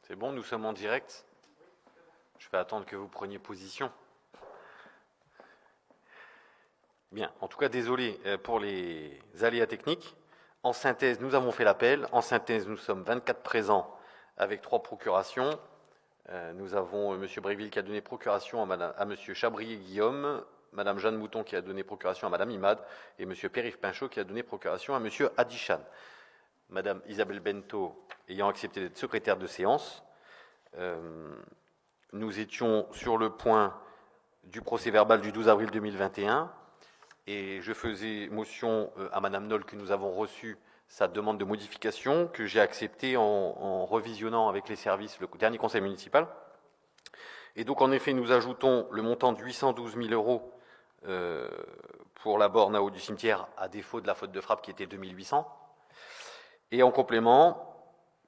C'est bon, nous sommes en direct. Je vais attendre que vous preniez position. Bien, en tout cas, désolé pour les aléas techniques. En synthèse, nous avons fait l'appel. En synthèse, nous sommes 24 présents avec 3 procurations. Nous avons M. Bréville qui a donné procuration à M. Chabrier-Guillaume, Mme Jeanne Mouton qui a donné procuration à Mme Imad et M. Périph Pinchot qui a donné procuration à M. Adichan. Mme Isabelle Bento ayant accepté d'être secrétaire de séance. Nous étions sur le point du procès-verbal du 12 avril 2021 et je faisais motion à Mme Noll que nous avons reçu sa demande de modification que j'ai acceptée en revisionnant avec les services le dernier conseil municipal. Et donc, en effet, nous ajoutons le montant de 812 000 euros pour la borne à eau du cimetière, à défaut de la faute de frappe qui était 2800. Et en complément,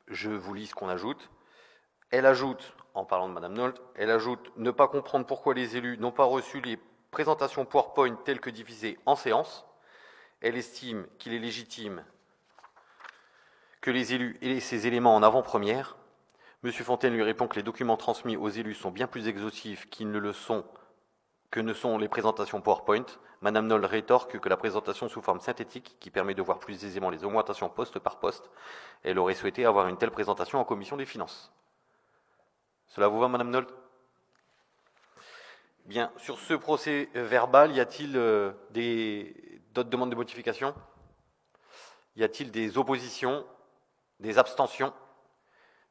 je vous lis ce qu'on ajoute. Elle ajoute, en parlant de Mme Nolte, elle ajoute ne pas comprendre pourquoi les élus n'ont pas reçu les présentations PowerPoint telles que diffusées en séance. Elle estime qu'il est légitime que les élus aient ces éléments en avant-première. M. Fontaine lui répond que les documents transmis aux élus sont bien plus exhaustifs que ne sont les présentations PowerPoint. Mme Noll rétorque que la présentation sous forme synthétique, qui permet de voir plus aisément les augmentations poste par poste, elle aurait souhaité avoir une telle présentation en commission des finances. Cela vous va, Mme Noll? Bien, sur ce procès verbal, y a-t-il d'autres demandes de modification? Y a-t-il des oppositions, des abstentions?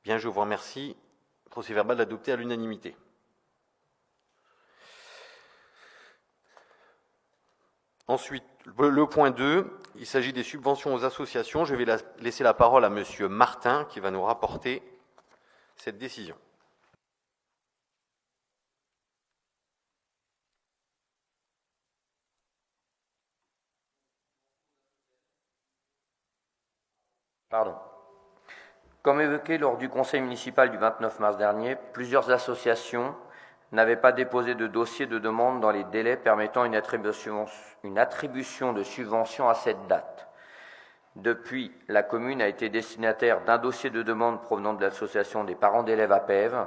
Bien, je vous remercie. Procès verbal adopté à l'unanimité. Ensuite, le point 2, il s'agit des subventions aux associations. Je vais laisser la parole à M. Martin qui va nous rapporter cette décision. Comme évoqué lors du conseil municipal du 29 mars dernier, plusieurs associations n'avaient pas déposé de dossier de demande dans les délais permettant une attribution de subvention à cette date. Depuis, la commune a été destinataire d'un dossier de demande provenant de l'association des parents d'élèves APEV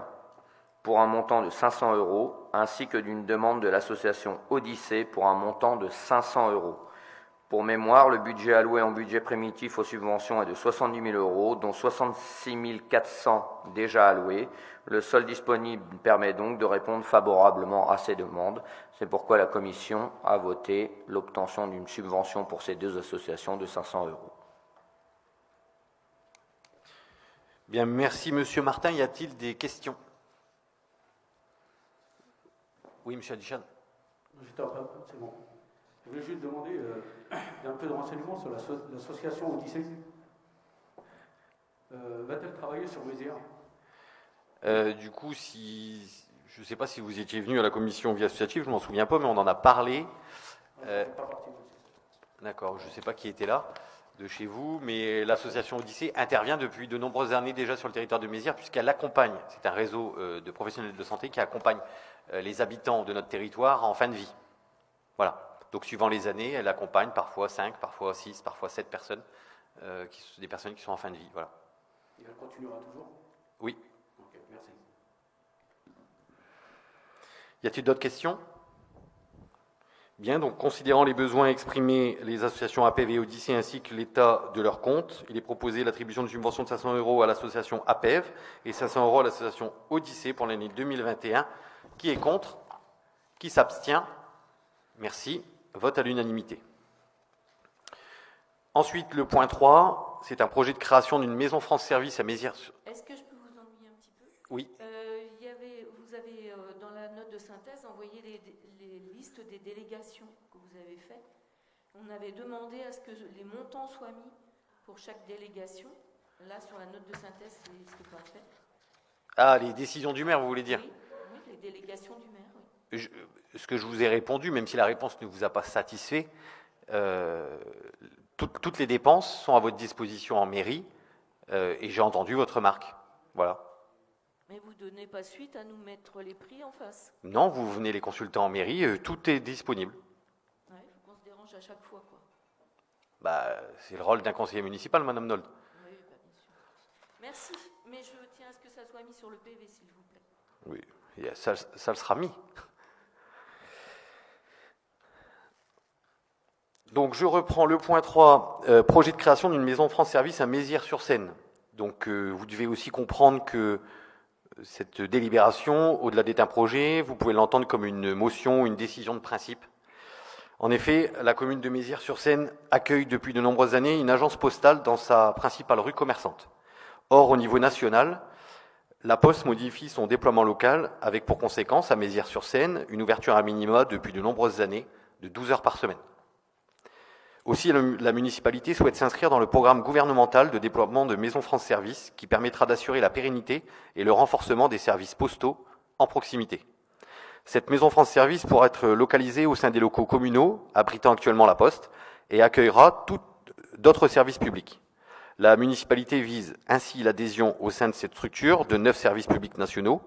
pour un montant de 500 €, ainsi que d'une demande de l'association Odyssée pour un montant de 500 €. Pour mémoire, le budget alloué en budget primitif aux subventions est de 70 000 €, dont 66 400 déjà alloués. Le solde disponible permet donc de répondre favorablement à ces demandes. C'est pourquoi la commission a voté l'obtention d'une subvention pour ces deux associations de 500 €. Bien, merci Monsieur Martin. Y a-t-il des questions? Oui, Monsieur Adichan. C'est bon. Je voulais juste demander un peu de renseignements sur l'association Odyssée. Va-t-elle travailler sur Mézières? Du coup, je ne sais pas si vous étiez venu à la commission vie associative, je ne m'en souviens pas, mais on en a parlé. Pas partie. D'accord, je ne sais pas qui était là de chez vous, mais l'association Odyssée intervient depuis de nombreuses années déjà sur le territoire de Mézières, puisqu'elle accompagne, c'est un réseau de professionnels de santé qui accompagne les habitants de notre territoire en fin de vie. Voilà. Donc, suivant les années, elle accompagne parfois 5, parfois 6, parfois 7 personnes, des personnes qui sont en fin de vie. Voilà. Et elle continuera toujours? Oui. Ok, merci. Y a-t-il d'autres questions? Bien, donc, considérant les besoins exprimés, les associations APEV et Odyssée ainsi que l'état de leurs comptes, il est proposé l'attribution d'une subvention de 500 € à l'association APEV et 500 € à l'association Odyssée pour l'année 2021. Qui est contre? Qui s'abstient? Merci. Vote à l'unanimité. Ensuite, le point 3, c'est un projet de création d'une maison France Service à Mézières. Est-ce que je peux vous ennuyer un petit peu? Oui. Vous avez, dans la note de synthèse, envoyé les listes des délégations que vous avez faites. On avait demandé à ce que les montants soient mis pour chaque délégation. Là, sur la note de synthèse, c'est pas fait. Ah, les décisions du maire, vous voulez dire? Oui, les délégations du maire, oui. Ce que je vous ai répondu, même si la réponse ne vous a pas satisfait, toutes les dépenses sont à votre disposition en mairie et j'ai entendu votre remarque. Voilà. Mais vous ne donnez pas suite à nous mettre les prix en face. Non, vous venez les consulter en mairie, tout est disponible. Ouais, il faut qu'on se dérange à chaque fois, quoi. Bah, c'est le rôle d'un conseiller municipal, Madame Nolte. Oui, bien sûr. Merci, mais je tiens à ce que ça soit mis sur le PV, s'il vous plaît. Oui, ça le sera mis. Donc je reprends le point 3, projet de création d'une maison France Service à Mézières-sur-Seine. Donc vous devez aussi comprendre que cette délibération, au-delà d'être un projet, vous pouvez l'entendre comme une motion, une décision de principe. En effet, la commune de Mézières-sur-Seine accueille depuis de nombreuses années une agence postale dans sa principale rue commerçante. Or, au niveau national, la Poste modifie son déploiement local avec pour conséquence, à Mézières-sur-Seine, une ouverture à minima depuis de nombreuses années de 12 heures par semaine. Aussi, la municipalité souhaite s'inscrire dans le programme gouvernemental de déploiement de Maison France Service qui permettra d'assurer la pérennité et le renforcement des services postaux en proximité. Cette Maison France Service pourra être localisée au sein des locaux communaux, abritant actuellement la Poste, et accueillera d'autres services publics. La municipalité vise ainsi l'adhésion au sein de cette structure de 9 services publics nationaux.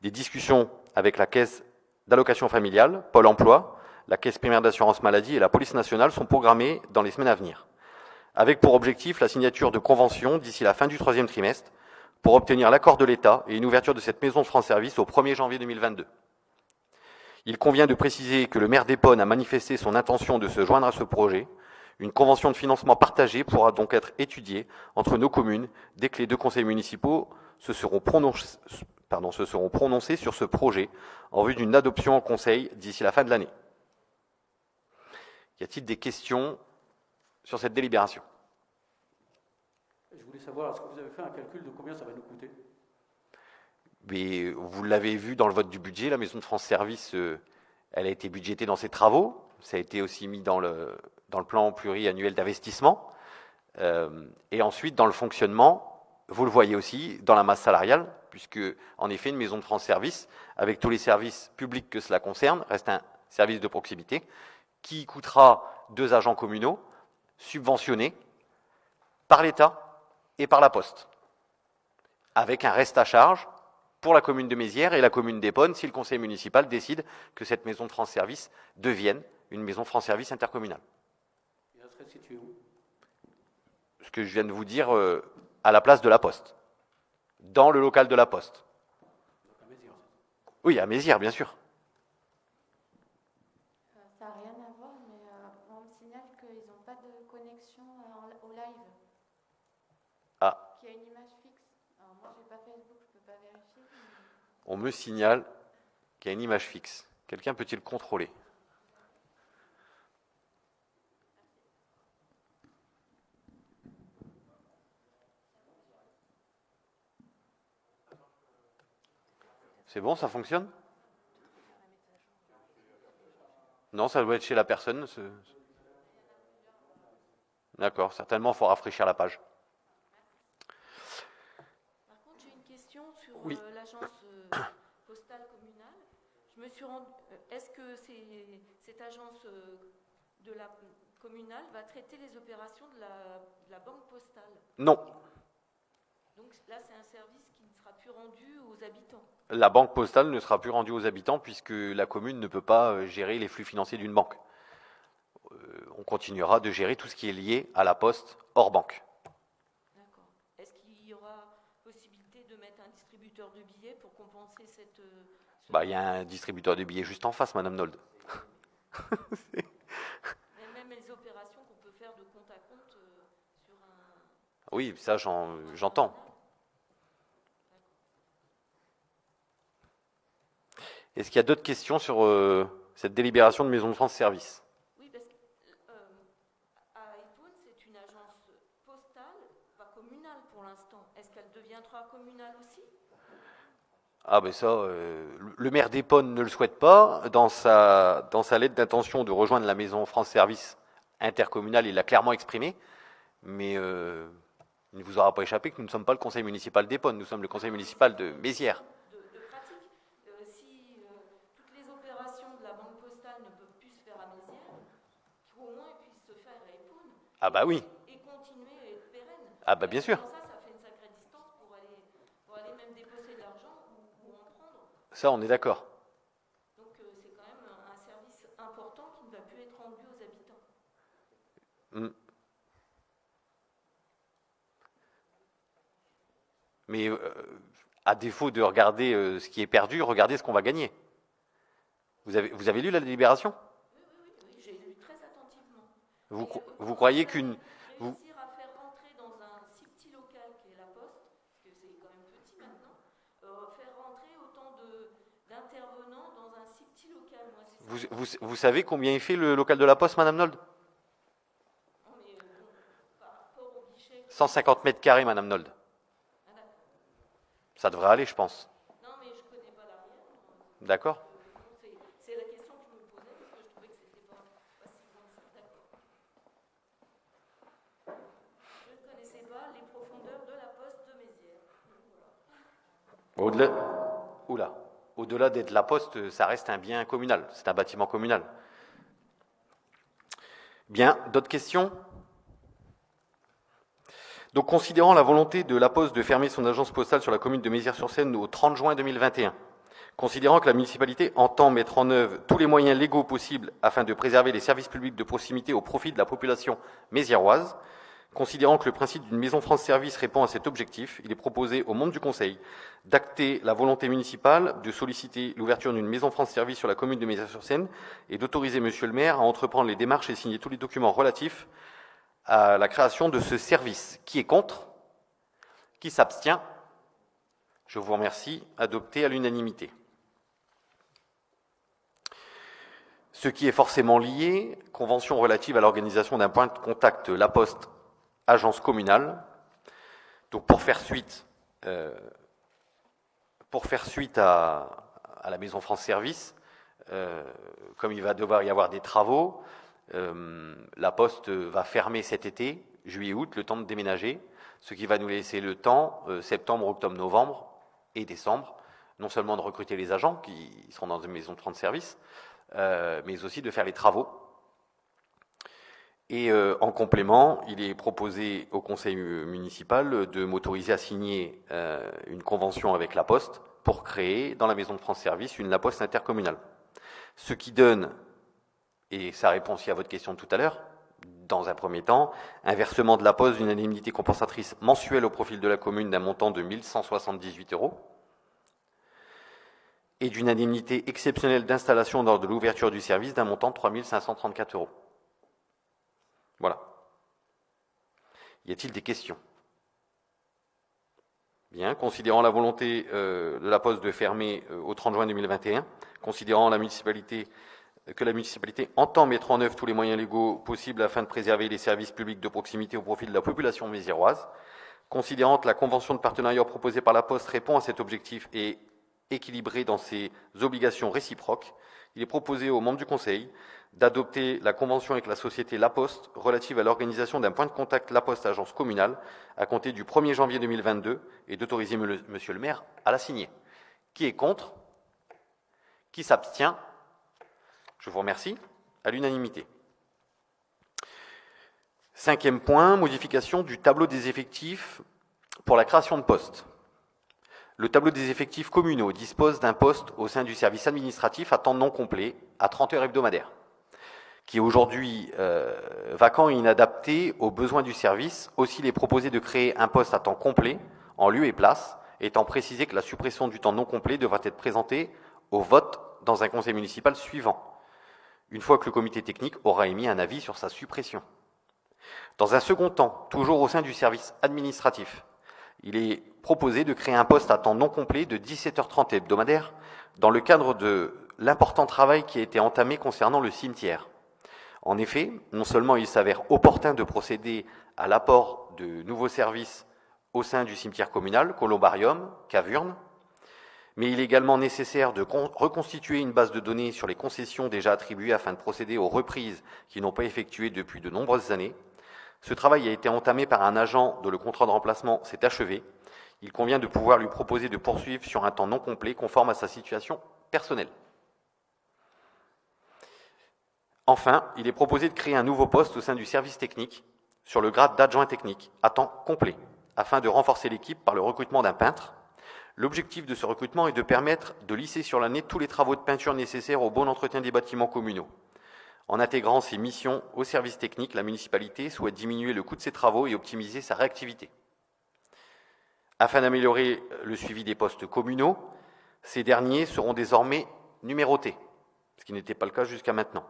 Des discussions avec la Caisse d'allocation familiale, Pôle emploi, la Caisse primaire d'assurance maladie et la Police nationale sont programmées dans les semaines à venir, avec pour objectif la signature de conventions d'ici la fin du 3e trimestre pour obtenir l'accord de l'État et une ouverture de cette Maison France Service au 1er janvier 2022. Il convient de préciser que le maire d'Épône a manifesté son intention de se joindre à ce projet. Une convention de financement partagée pourra donc être étudiée entre nos communes dès que les 2 conseils municipaux se seront prononcés sur ce projet en vue d'une adoption en conseil d'ici la fin de l'année. Y a-t-il des questions sur cette délibération? Je voulais savoir, est-ce que vous avez fait un calcul de combien ça va nous coûter? Mais vous l'avez vu dans le vote du budget, la Maison de France Service, elle a été budgétée dans ses travaux. Ça a été aussi mis dans le plan pluriannuel d'investissement. Et ensuite, dans le fonctionnement, vous le voyez aussi, dans la masse salariale, puisque, en effet, une Maison de France Service, avec tous les services publics que cela concerne, reste un service de proximité, qui coûtera 2 agents communaux subventionnés par l'État et par la Poste, avec un reste à charge pour la commune de Mézières et la commune d'Épône si le conseil municipal décide que cette Maison de France Service devienne une Maison France Service intercommunale. Et elle serait située où? Ce que je viens de vous dire à la place de la Poste, dans le local de la Poste. Donc à Mézières. Oui, à Mézières, bien sûr. Ça n'a rien à voir, mais on me signale qu'ils n'ont pas de connexion au live. Ah. Qu'il y a une image fixe. Alors moi, j'ai pas Facebook, je peux pas vérifier. Mais... On me signale qu'il y a une image fixe. Quelqu'un peut-il contrôler? C'est bon, ça fonctionne? Non, ça doit être chez la personne. D'accord, certainement, il faut rafraîchir la page. Par contre, j'ai une question sur Oui. l'agence postale communale. Je me suis rendu. Est-ce que cette agence de la communale va traiter les opérations de la banque postale? Non, Donc là, c'est un service qui ne sera plus rendu aux habitants. la banque postale ne sera plus rendue aux habitants puisque la commune ne peut pas gérer les flux financiers d'une banque. On continuera de gérer tout ce qui est lié à la poste hors banque. D'accord. Est-ce qu'il y aura possibilité de mettre un distributeur de billets pour compenser cette... Il y a un distributeur de billets juste en face, Madame Nold. Mais même les opérations qu'on peut faire de compte à compte sur un... Oui, ça j'entends. Est-ce qu'il y a d'autres questions sur cette délibération de Maison de France Service? Oui, parce qu'à Épône, c'est une agence postale, pas communale pour l'instant. Est-ce qu'elle deviendra communale aussi? Ah ben ça, le maire d'Épône ne le souhaite pas. Dans sa lettre d'intention de rejoindre la Maison France Service intercommunale, il l'a clairement exprimé. Mais il ne vous aura pas échappé que nous ne sommes pas le conseil municipal d'Épône, nous sommes le conseil municipal de Mézières. De pratique, si toutes les opérations de la banque postale ne peuvent plus se faire à Mézières, qu'au moins elles puissent se faire à Épône. Ah bah oui. Et continuer à être pérenne. Ah bah bien sûr. Sans ça fait une sacrée distance pour aller même déposer de l'argent ou en prendre. Ça, on est d'accord. Donc c'est quand même un service important qui ne va plus être rendu aux habitants. Mais à défaut de regarder ce qui est perdu, regardez ce qu'on va gagner. Vous avez lu la délibération? Oui, j'ai lu très attentivement. Vous croyez qu'une... Réussir à faire rentrer dans un si petit local qui est la Poste, parce que c'est quand même petit maintenant, faire rentrer autant d'intervenants dans un si petit local. Moi, c'est ça. Vous savez combien il fait le local de la Poste, Madame Nold? Non, mais bon, par rapport au guichet. 150 mètres carrés, Madame Nold. Ah, d'accord. Ça devrait aller, je pense. Non, mais je connais pas l'arrière. D'accord? C'est la question que je me posais parce que je trouvais que c'était pas si grand que ça. D'accord. Je ne connaissais pas les profondeurs de la Poste de Mézières. Voilà. Au-delà d'être la Poste, ça reste un bien communal. C'est un bâtiment communal. Bien, d'autres questions? Donc, considérant la volonté de la Poste de fermer son agence postale sur la commune de Mézières-sur-Seine au 30 juin 2021, considérant que la municipalité entend mettre en œuvre tous les moyens légaux possibles afin de préserver les services publics de proximité au profit de la population méziéroise, considérant que le principe d'une maison France Service répond à cet objectif, il est proposé aux membres du Conseil d'acter la volonté municipale de solliciter l'ouverture d'une maison France Service sur la commune de Mézières-sur-Seine et d'autoriser Monsieur le maire à entreprendre les démarches et signer tous les documents relatifs à la création de ce service. Qui est contre? Qui s'abstient? Je vous remercie. Adopté à l'unanimité. Ce qui est forcément lié, convention relative à l'organisation d'un point de contact La Poste, agence communale. Donc pour faire suite à la Maison France Service, comme il va devoir y avoir des travaux, La Poste va fermer cet été, juillet-août, le temps de déménager, ce qui va nous laisser le temps, septembre, octobre, novembre et décembre, non seulement de recruter les agents qui seront dans une maison de France Service, mais aussi de faire les travaux. Et en complément, il est proposé au conseil municipal de m'autoriser à signer une convention avec La Poste pour créer dans la maison de France Service une La Poste intercommunale. Ce qui donne, et ça répond aussi à votre question de tout à l'heure, dans un premier temps, un versement de La Poste d'une indemnité compensatrice mensuelle au profit de la commune d'un montant de 1 178 € et d'une indemnité exceptionnelle d'installation lors de l'ouverture du service d'un montant de 3 534 €. Voilà. Y a-t-il des questions? Bien, considérant la volonté de La Poste de fermer au 30 juin 2021, considérant que la municipalité entend mettre en œuvre tous les moyens légaux possibles afin de préserver les services publics de proximité au profit de la population méziéroise, considérant que la convention de partenariat proposée par La Poste répond à cet objectif et équilibrée dans ses obligations réciproques, il est proposé aux membres du Conseil d'adopter la convention avec la société La Poste relative à l'organisation d'un point de contact La Poste agence communale à compter du 1er janvier 2022 et d'autoriser Monsieur le maire à la signer. Qui est contre? Qui s'abstient? Je vous remercie. À l'unanimité. 5e point, modification du tableau des effectifs pour la création de postes. Le tableau des effectifs communaux dispose d'un poste au sein du service administratif à temps non complet, à 30 heures hebdomadaires, qui est aujourd'hui vacant et inadapté aux besoins du service. Aussi, il est proposé de créer un poste à temps complet, en lieu et place, étant précisé que la suppression du temps non complet devra être présentée au vote dans un conseil municipal suivant, une fois que le comité technique aura émis un avis sur sa suppression. Dans un second temps, toujours au sein du service administratif, il est proposé de créer un poste à temps non complet de 17h30 hebdomadaires dans le cadre de l'important travail qui a été entamé concernant le cimetière. En effet, non seulement il s'avère opportun de procéder à l'apport de nouveaux services au sein du cimetière communal, columbarium, caverne, mais il est également nécessaire de reconstituer une base de données sur les concessions déjà attribuées afin de procéder aux reprises qui n'ont pas effectuées depuis de nombreuses années. Ce travail a été entamé par un agent dont le contrat de remplacement s'est achevé. Il convient de pouvoir lui proposer de poursuivre sur un temps non complet conforme à sa situation personnelle. Enfin, il est proposé de créer un nouveau poste au sein du service technique sur le grade d'adjoint technique à temps complet afin de renforcer l'équipe par le recrutement d'un peintre. L'objectif de ce recrutement est de permettre de lisser sur l'année tous les travaux de peinture nécessaires au bon entretien des bâtiments communaux. En intégrant ces missions au service technique, la municipalité souhaite diminuer le coût de ses travaux et optimiser sa réactivité. Afin d'améliorer le suivi des postes communaux, ces derniers seront désormais numérotés, ce qui n'était pas le cas jusqu'à maintenant.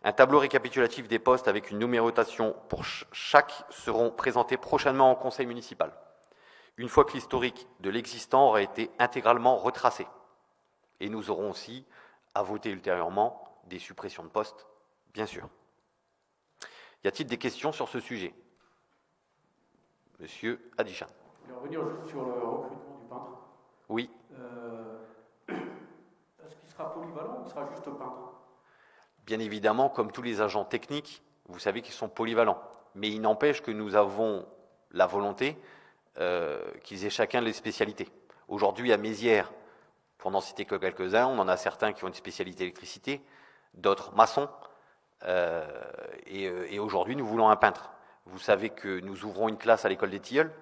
Un tableau récapitulatif des postes avec une numérotation pour chaque seront présentés prochainement en conseil municipal, une fois que l'historique de l'existant aura été intégralement retracé. Et nous aurons aussi à voter ultérieurement des suppressions de postes, bien sûr. Y a-t-il des questions sur ce sujet? Monsieur Adichan. Je vais revenir juste sur le recrutement du peintre. Oui. Est-ce qu'il sera polyvalent ou il sera juste peintre? Bien évidemment, comme tous les agents techniques, vous savez qu'ils sont polyvalents. Mais il n'empêche que nous avons la volonté qu'ils aient chacun les spécialités. Aujourd'hui, à Mézières, pour n'en citer que quelques-uns, on en a certains qui ont une spécialité électricité, d'autres maçons, et aujourd'hui, nous voulons un peintre. Vous savez que nous ouvrons une classe à l'école des Tilleuls.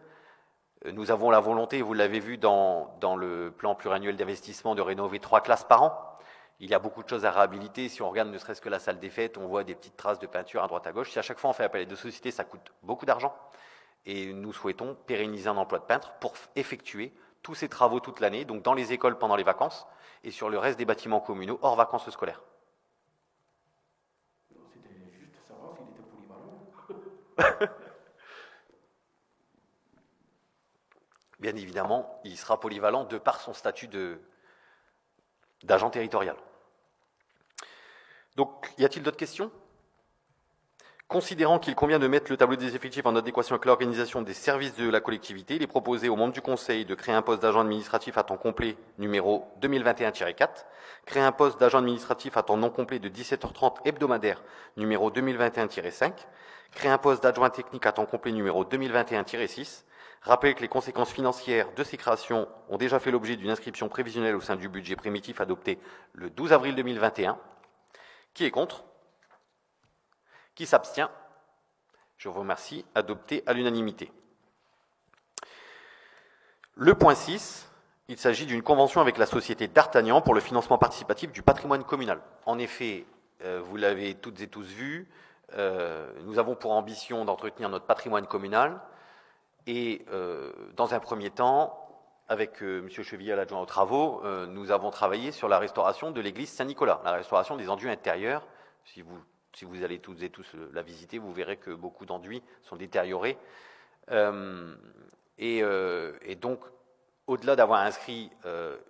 Nous avons la volonté, vous l'avez vu dans le plan pluriannuel d'investissement, de rénover 3 classes par an. Il y a beaucoup de choses à réhabiliter. Si on regarde ne serait-ce que la salle des fêtes, on voit des petites traces de peinture à droite à gauche. Si à chaque fois on fait appel à des sociétés, ça coûte beaucoup d'argent. Et nous souhaitons pérenniser un emploi de peintre pour effectuer tous ces travaux toute l'année, donc dans les écoles pendant les vacances et sur le reste des bâtiments communaux hors vacances scolaires. C'était juste savoir s'il était polyvalent. Bien évidemment, il sera polyvalent de par son statut d'agent territorial. Donc, y a-t-il d'autres questions? Considérant qu'il convient de mettre le tableau des effectifs en adéquation avec l'organisation des services de la collectivité, il est proposé aux membres du Conseil de créer un poste d'agent administratif à temps complet numéro 2021-4, créer un poste d'agent administratif à temps non complet de 17h30 hebdomadaire numéro 2021-5, créer un poste d'adjoint technique à temps complet numéro 2021-6, rappeler que les conséquences financières de ces créations ont déjà fait l'objet d'une inscription prévisionnelle au sein du budget primitif adopté le 12 avril 2021. Qui est contre? Qui s'abstient? Je vous remercie. Adopté à l'unanimité. Le point 6, il s'agit d'une convention avec la société d'Artagnan pour le financement participatif du patrimoine communal. En effet, vous l'avez toutes et tous vu, nous avons pour ambition d'entretenir notre patrimoine communal et dans un premier temps, avec M. Chevillat, l'adjoint aux travaux, nous avons travaillé sur la restauration de l'église Saint-Nicolas, la restauration des enduits intérieurs. Si vous allez toutes et tous la visiter, vous verrez que beaucoup d'enduits sont détériorés. Et donc, au-delà d'avoir inscrit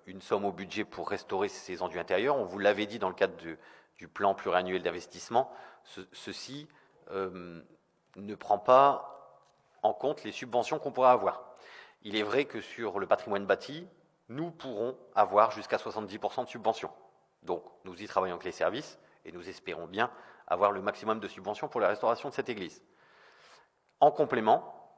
une somme au budget pour restaurer ces enduits intérieurs, on vous l'avait dit dans le cadre du plan pluriannuel d'investissement, ceci ne prend pas en compte les subventions qu'on pourra avoir. Il est vrai que sur le patrimoine bâti, nous pourrons avoir jusqu'à 70% de subventions. Donc, nous y travaillons avec les services et nous espérons bien avoir le maximum de subventions pour la restauration de cette église. En complément,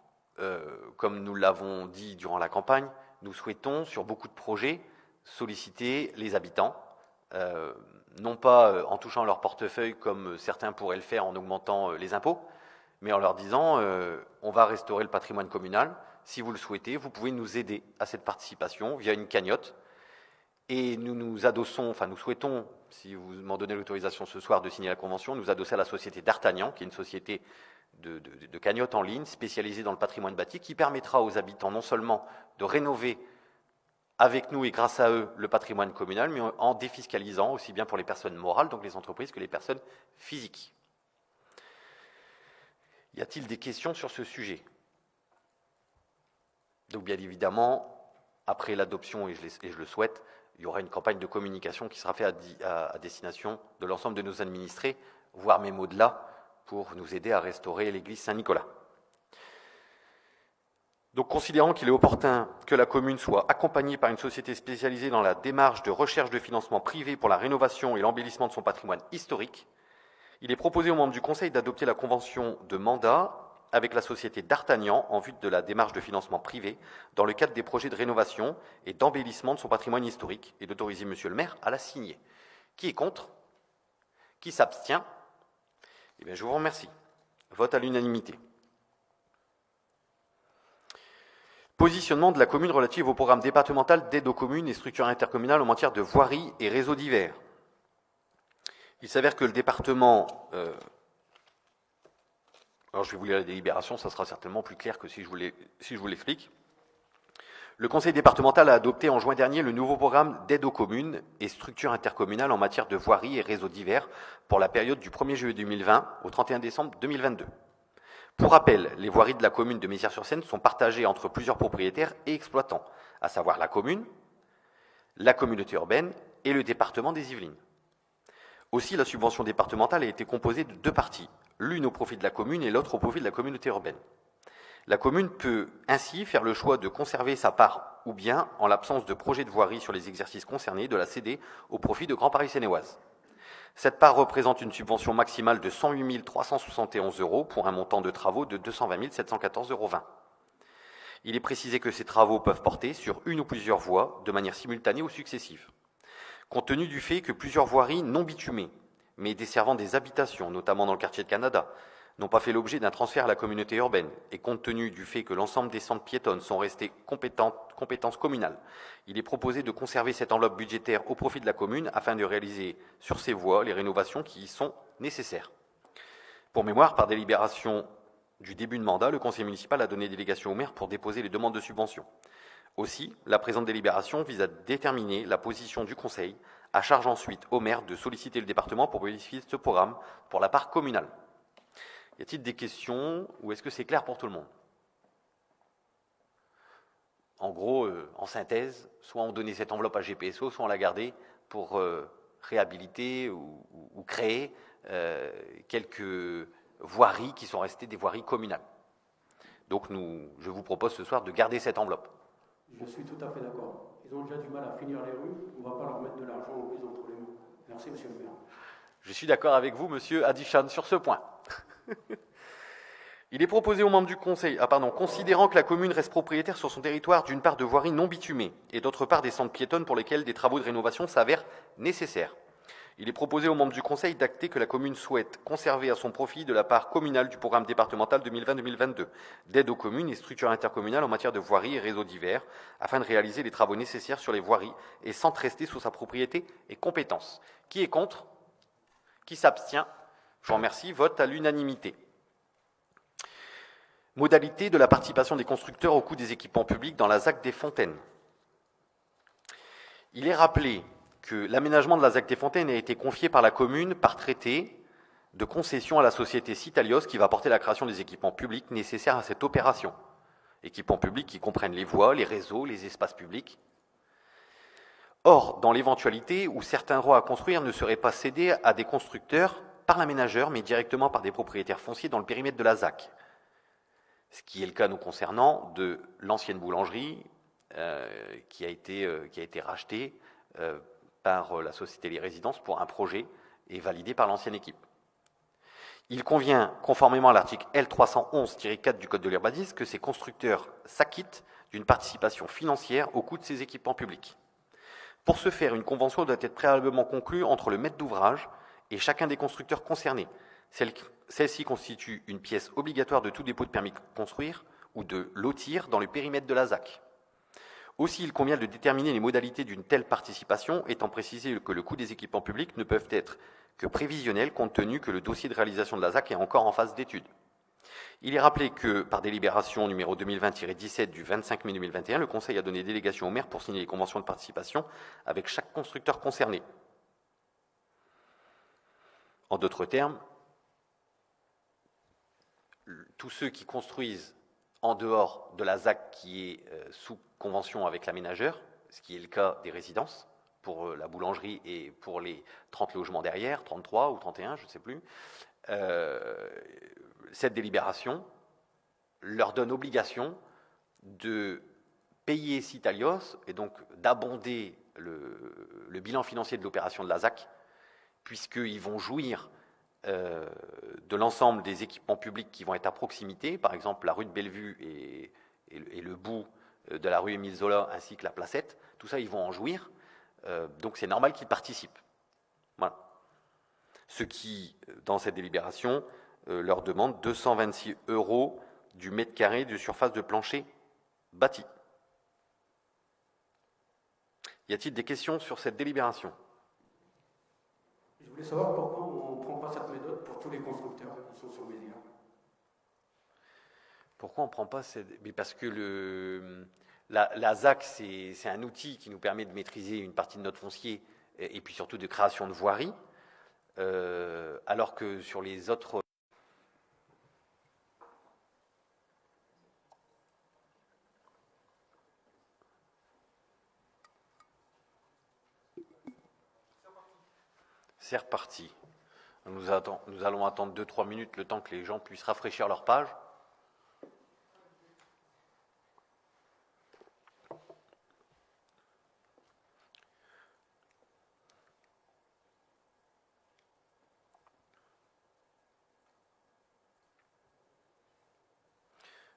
comme nous l'avons dit durant la campagne, nous souhaitons, sur beaucoup de projets, solliciter les habitants, non pas en touchant leur portefeuille comme certains pourraient le faire en augmentant les impôts, mais en leur disant on va restaurer le patrimoine communal. Si vous le souhaitez, vous pouvez nous aider à cette participation via une cagnotte. Et nous souhaitons, si vous m'en donnez l'autorisation ce soir de signer la convention, nous adosser à la société d'Artagnan, qui est une société de cagnotte en ligne spécialisée dans le patrimoine bâti, qui permettra aux habitants non seulement de rénover avec nous et grâce à eux le patrimoine communal, mais en défiscalisant aussi bien pour les personnes morales, donc les entreprises, que les personnes physiques. Y a-t-il des questions sur ce sujet? Donc bien évidemment, après l'adoption, et je le souhaite, il y aura une campagne de communication qui sera faite à destination de l'ensemble de nos administrés, voire même au-delà, pour nous aider à restaurer l'église Saint-Nicolas. Donc, considérant qu'il est opportun que la commune soit accompagnée par une société spécialisée dans la démarche de recherche de financement privé pour la rénovation et l'embellissement de son patrimoine historique, il est proposé aux membres du Conseil d'adopter la convention de mandat avec la société d'Artagnan en vue de la démarche de financement privé dans le cadre des projets de rénovation et d'embellissement de son patrimoine historique et d'autoriser Monsieur le maire à la signer. Qui est contre? Qui s'abstient? Eh bien, je vous remercie. Vote à l'unanimité. Positionnement de la commune relative au programme départemental d'aide aux communes et structures intercommunales en matière de voirie et réseaux divers. Il s'avère que le département... alors je vais vous lire la délibération, ça sera certainement plus clair que si je vous l'explique. Le conseil départemental a adopté en juin dernier le nouveau programme d'aide aux communes et structures intercommunales en matière de voirie et réseaux divers pour la période du 1er juillet 2020 au 31 décembre 2022. Pour rappel, les voiries de la commune de Mézières-sur-Seine sont partagées entre plusieurs propriétaires et exploitants, à savoir la commune, la communauté urbaine et le département des Yvelines. Aussi, la subvention départementale a été composée de 2 parties, l'une au profit de la commune et l'autre au profit de la communauté urbaine. La commune peut ainsi faire le choix de conserver sa part ou bien, en l'absence de projet de voirie sur les exercices concernés, de la céder au profit de Grand Paris Seine-et-Oise. Cette part représente une subvention maximale de 108 371 € pour un montant de travaux de 220 714,20 €. Il est précisé que ces travaux peuvent porter sur une ou plusieurs voies de manière simultanée ou successive. Compte tenu du fait que plusieurs voiries non bitumées, mais desservant des habitations, notamment dans le quartier de Canada, n'ont pas fait l'objet d'un transfert à la communauté urbaine, et compte tenu du fait que l'ensemble des centres piétonnes sont restés compétences communales, il est proposé de conserver cette enveloppe budgétaire au profit de la commune afin de réaliser sur ces voies les rénovations qui y sont nécessaires. Pour mémoire, par délibération du début de mandat, le conseil municipal a donné délégation au maire pour déposer les demandes de subvention. Aussi, la présente délibération vise à déterminer la position du conseil, à charge ensuite au maire de solliciter le département pour bénéficier de ce programme pour la part communale. Y a-t-il des questions ou est-ce que c'est clair pour tout le monde? En gros, en synthèse, soit on donnait cette enveloppe à GPSO, soit on la gardait pour réhabiliter ou créer quelques voiries qui sont restées des voiries communales. Donc je vous propose ce soir de garder cette enveloppe. Je suis tout à fait d'accord. Ils ont déjà du mal à finir les rues, on ne va pas leur mettre de l'argent en plus entre les mains. Merci, monsieur le maire. Je suis d'accord avec vous, monsieur Adichan, sur ce point. Il est proposé aux membres du conseil, considérant que la commune reste propriétaire sur son territoire d'une part de voiries non bitumées et d'autre part des centres piétonnes pour lesquels des travaux de rénovation s'avèrent nécessaires. Il est proposé aux membres du conseil d'acter que la commune souhaite conserver à son profit de la part communale du programme départemental 2020-2022 d'aide aux communes et structures intercommunales en matière de voirie et réseaux divers afin de réaliser les travaux nécessaires sur les voiries et sans rester sous sa propriété et compétence. Qui est contre? Qui s'abstient? Je vous remercie. Vote à l'unanimité. Modalité de la participation des constructeurs au coût des équipements publics dans la ZAC des Fontaines. Il est rappelé que l'aménagement de la ZAC des Fontaines a été confié par la commune par traité de concession à la société Citalios qui va porter la création des équipements publics nécessaires à cette opération. Équipements publics qui comprennent les voies, les réseaux, les espaces publics. Or, dans l'éventualité où certains droits à construire ne seraient pas cédés à des constructeurs par l'aménageur, mais directement par des propriétaires fonciers dans le périmètre de la ZAC, ce qui est le cas nous concernant de l'ancienne boulangerie qui a été rachetée par la société Les Résidences pour un projet et validé par l'ancienne équipe. Il convient, conformément à l'article L311-4 du Code de l'urbanisme, que ces constructeurs s'acquittent d'une participation financière au coût de ces équipements publics. Pour ce faire, une convention doit être préalablement conclue entre le maître d'ouvrage et chacun des constructeurs concernés. Celle-ci constitue une pièce obligatoire de tout dépôt de permis de construire ou de lotir dans le périmètre de la ZAC. Aussi, il convient de déterminer les modalités d'une telle participation, étant précisé que le coût des équipements publics ne peuvent être que prévisionnels, compte tenu que le dossier de réalisation de la ZAC est encore en phase d'étude. Il est rappelé que, par délibération numéro 2020-17 du 25 mai 2021, le Conseil a donné délégation au maire pour signer les conventions de participation avec chaque constructeur concerné. En d'autres termes, tous ceux qui construisent en dehors de la ZAC qui est sous convention avec l'aménageur, ce qui est le cas des résidences, pour la boulangerie et pour les 30 logements derrière, 33 ou 31, je ne sais plus, cette délibération leur donne obligation de payer Citalios et donc d'abonder le bilan financier de l'opération de la ZAC, puisqu'ils vont jouir de l'ensemble des équipements publics qui vont être à proximité, par exemple la rue de Bellevue et le bout de la rue Émile Zola ainsi que la Placette, tout ça ils vont en jouir, donc c'est normal qu'ils participent. Voilà. Ce qui, dans cette délibération, leur demande 226 € du mètre carré de surface de plancher bâti. Y a-t-il des questions sur cette délibération? Je voulais savoir pourquoi on ne prend pas cette méthode pour tous les constructeurs qui sont sur Mézières. Pourquoi on ne prend pas cette... Mais parce que La ZAC, c'est un outil qui nous permet de maîtriser une partie de notre foncier et puis surtout de création de voirie, alors que sur les autres... C'est reparti. Nous allons attendre 2-3 minutes le temps que les gens puissent rafraîchir leur page.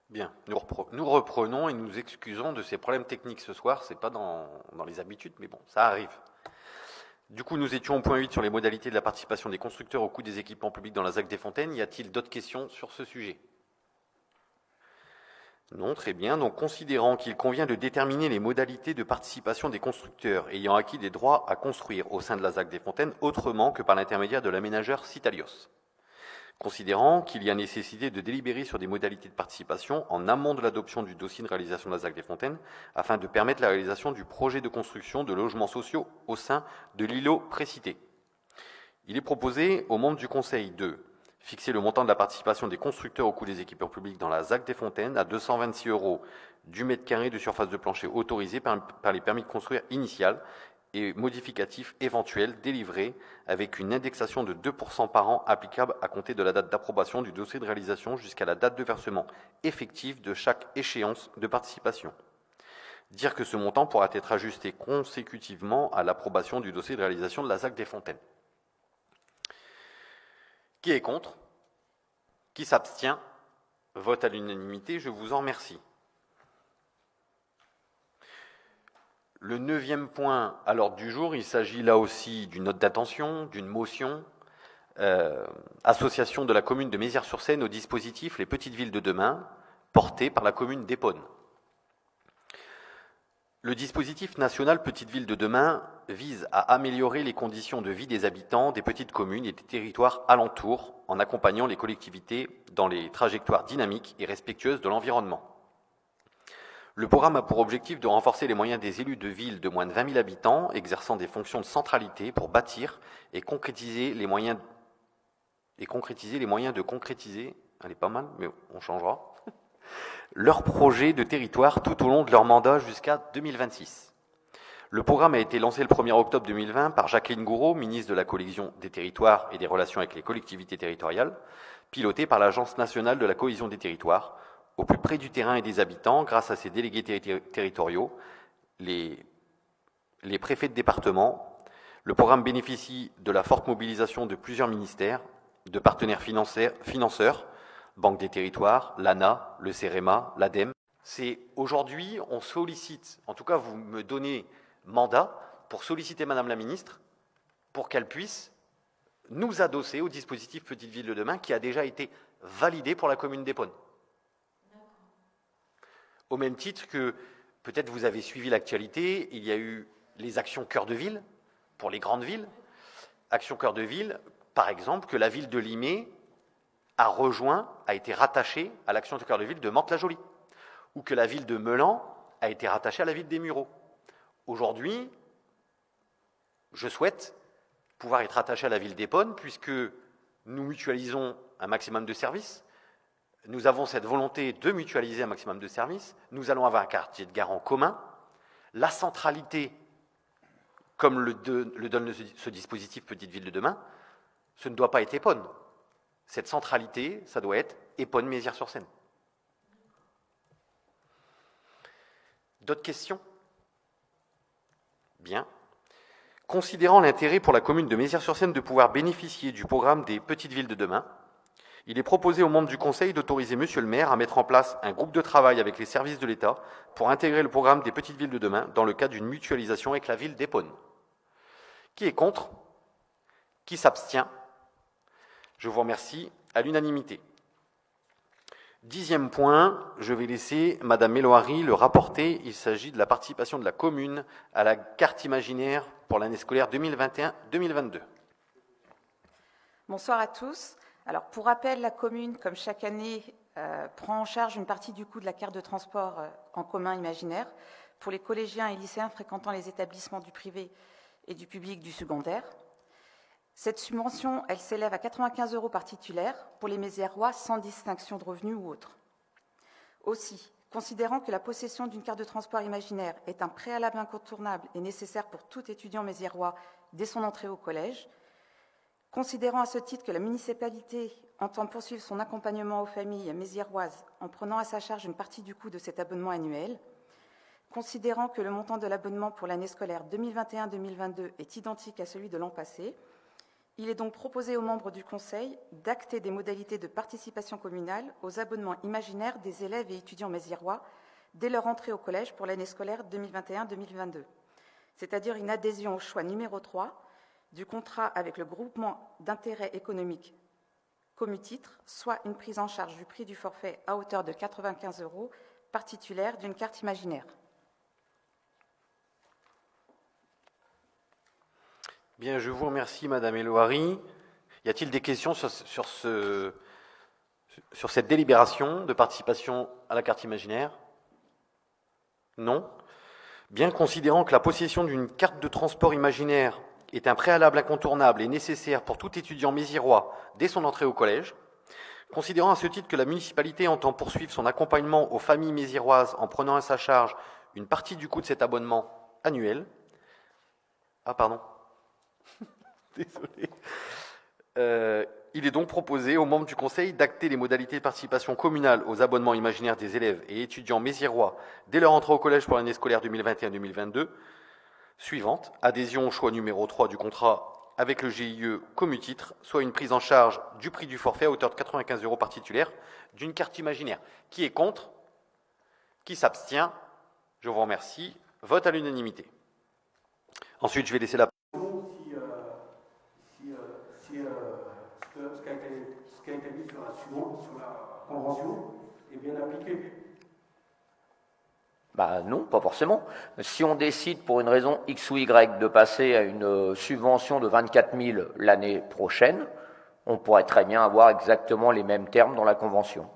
Bien, nous reprenons et nous excusons de ces problèmes techniques ce soir. Ce n'est pas dans les habitudes, mais bon, ça arrive. Du coup, nous étions au point 8 sur les modalités de la participation des constructeurs au coût des équipements publics dans la ZAC des Fontaines. Y a-t-il d'autres questions sur ce sujet? Non, très bien. Donc, considérant qu'il convient de déterminer les modalités de participation des constructeurs ayant acquis des droits à construire au sein de la ZAC des Fontaines autrement que par l'intermédiaire de l'aménageur Citalios. Considérant qu'il y a nécessité de délibérer sur des modalités de participation en amont de l'adoption du dossier de réalisation de la ZAC des Fontaines, afin de permettre la réalisation du projet de construction de logements sociaux au sein de l'îlot précité. Il est proposé aux membres du Conseil de fixer le montant de la participation des constructeurs au coût des équipements publics dans la ZAC des Fontaines à 226 € du mètre carré de surface de plancher autorisé par les permis de construire initial et modificatifs éventuels délivrés avec une indexation de 2% par an applicable à compter de la date d'approbation du dossier de réalisation jusqu'à la date de versement effectif de chaque échéance de participation. Dire que ce montant pourra être ajusté consécutivement à l'approbation du dossier de réalisation de la ZAC des Fontaines. Qui est contre? Qui s'abstient? Vote à l'unanimité, je vous en remercie. Le 9e point à l'ordre du jour, il s'agit là aussi d'une note d'intention, d'une motion, association de la commune de Mézières-sur-Seine au dispositif Les Petites Villes de demain, porté par la commune d'Épône. Le dispositif national Petites Villes de demain vise à améliorer les conditions de vie des habitants des petites communes et des territoires alentours en accompagnant les collectivités dans les trajectoires dynamiques et respectueuses de l'environnement. Le programme a pour objectif de renforcer les moyens des élus de villes de moins de 20 000 habitants exerçant des fonctions de centralité pour bâtir et concrétiser les moyens de concrétiser, elle est pas mal, mais on changera, leur projet de territoire tout au long de leur mandat jusqu'à 2026. Le programme a été lancé le 1er octobre 2020 par Jacqueline Gouraud, ministre de la Cohésion des Territoires et des Relations avec les collectivités territoriales, piloté par l'Agence nationale de la cohésion des territoires, au plus près du terrain et des habitants, grâce à ses délégués territoriaux, les préfets de département. Le programme bénéficie de la forte mobilisation de plusieurs ministères, de partenaires financeurs, Banque des territoires, l'ANA, le CEREMA, l'ADEME. C'est aujourd'hui, on sollicite, en tout cas vous me donnez mandat pour solliciter Madame la Ministre pour qu'elle puisse nous adosser au dispositif Petites Villes de demain qui a déjà été validé pour la commune d'Épône. Au même titre que, peut-être vous avez suivi l'actualité, il y a eu les actions cœur de ville, pour les grandes villes. Actions cœur de ville, par exemple, que la ville de Limay a été rattachée à l'action de cœur de ville de Mantes-la-Jolie, ou que la ville de Meulan a été rattachée à la ville des Mureaux. Aujourd'hui, je souhaite pouvoir être rattaché à la ville d'Épône, puisque nous mutualisons un maximum de services. Nous avons cette volonté de mutualiser un maximum de services. Nous allons avoir un quartier de gare en commun. La centralité, comme le donne ce dispositif Petite Ville de demain, ce ne doit pas être Épône. Cette centralité, ça doit être Épône-Mézières-sur-Seine. D'autres questions? Bien. Considérant l'intérêt pour la commune de Mézières-sur-Seine de pouvoir bénéficier du programme des Petites Villes de demain, il est proposé aux membres du Conseil d'autoriser Monsieur le maire à mettre en place un groupe de travail avec les services de l'État pour intégrer le programme des Petites Villes de demain dans le cadre d'une mutualisation avec la ville d'Épône. Qui est contre? Qui s'abstient? Je vous remercie à l'unanimité. 10e point, je vais laisser Madame Mélohari le rapporter. Il s'agit de la participation de la commune à la carte imaginaire pour l'année scolaire 2021-2022. Bonsoir à tous. Alors, pour rappel, la commune, comme chaque année, prend en charge une partie du coût de la carte de transport en commun imaginaire pour les collégiens et lycéens fréquentant les établissements du privé et du public du secondaire. Cette subvention, elle s'élève à 95 € par titulaire pour les Mézièrois sans distinction de revenus ou autre. Aussi, considérant que la possession d'une carte de transport imaginaire est un préalable incontournable et nécessaire pour tout étudiant mézièrois dès son entrée au collège, considérant à ce titre que la municipalité entend poursuivre son accompagnement aux familles mézièroises en prenant à sa charge une partie du coût de cet abonnement annuel, considérant que le montant de l'abonnement pour l'année scolaire 2021-2022 est identique à celui de l'an passé, il est donc proposé aux membres du Conseil d'acter des modalités de participation communale aux abonnements imaginaires des élèves et étudiants mézièrois dès leur entrée au collège pour l'année scolaire 2021-2022, c'est-à-dire une adhésion au choix numéro 3 du contrat avec le groupement d'intérêt économique commu-titre, soit une prise en charge du prix du forfait à hauteur de 95 € par titulaire d'une carte imaginaire. Bien, je vous remercie, Madame Elouari. Y a-t-il des questions sur cette délibération de participation à la carte imaginaire? Non. Bien, considérant que la possession d'une carte de transport imaginaire est un préalable incontournable et nécessaire pour tout étudiant mézièrois dès son entrée au collège, considérant à ce titre que la municipalité entend poursuivre son accompagnement aux familles mézièroises en prenant à sa charge une partie du coût de cet abonnement annuel. Ah, pardon. Désolé. Il est donc proposé aux membres du Conseil d'acter les modalités de participation communale aux abonnements imaginaires des élèves et étudiants mézièrois dès leur entrée au collège pour l'année scolaire 2021-2022 suivante, adhésion au choix numéro 3 du contrat avec le GIE commu-titre, soit une prise en charge du prix du forfait à hauteur de 95 € par titulaire d'une carte imaginaire. Qui est contre? Qui s'abstient? Je vous remercie. Vote à l'unanimité. Ensuite, je vais laisser la ce qui a été mis sur la convention est bien appliqué. Non, pas forcément. Si on décide pour une raison X ou Y de passer à une subvention de 24 000 l'année prochaine, on pourrait très bien avoir exactement les mêmes termes dans la convention,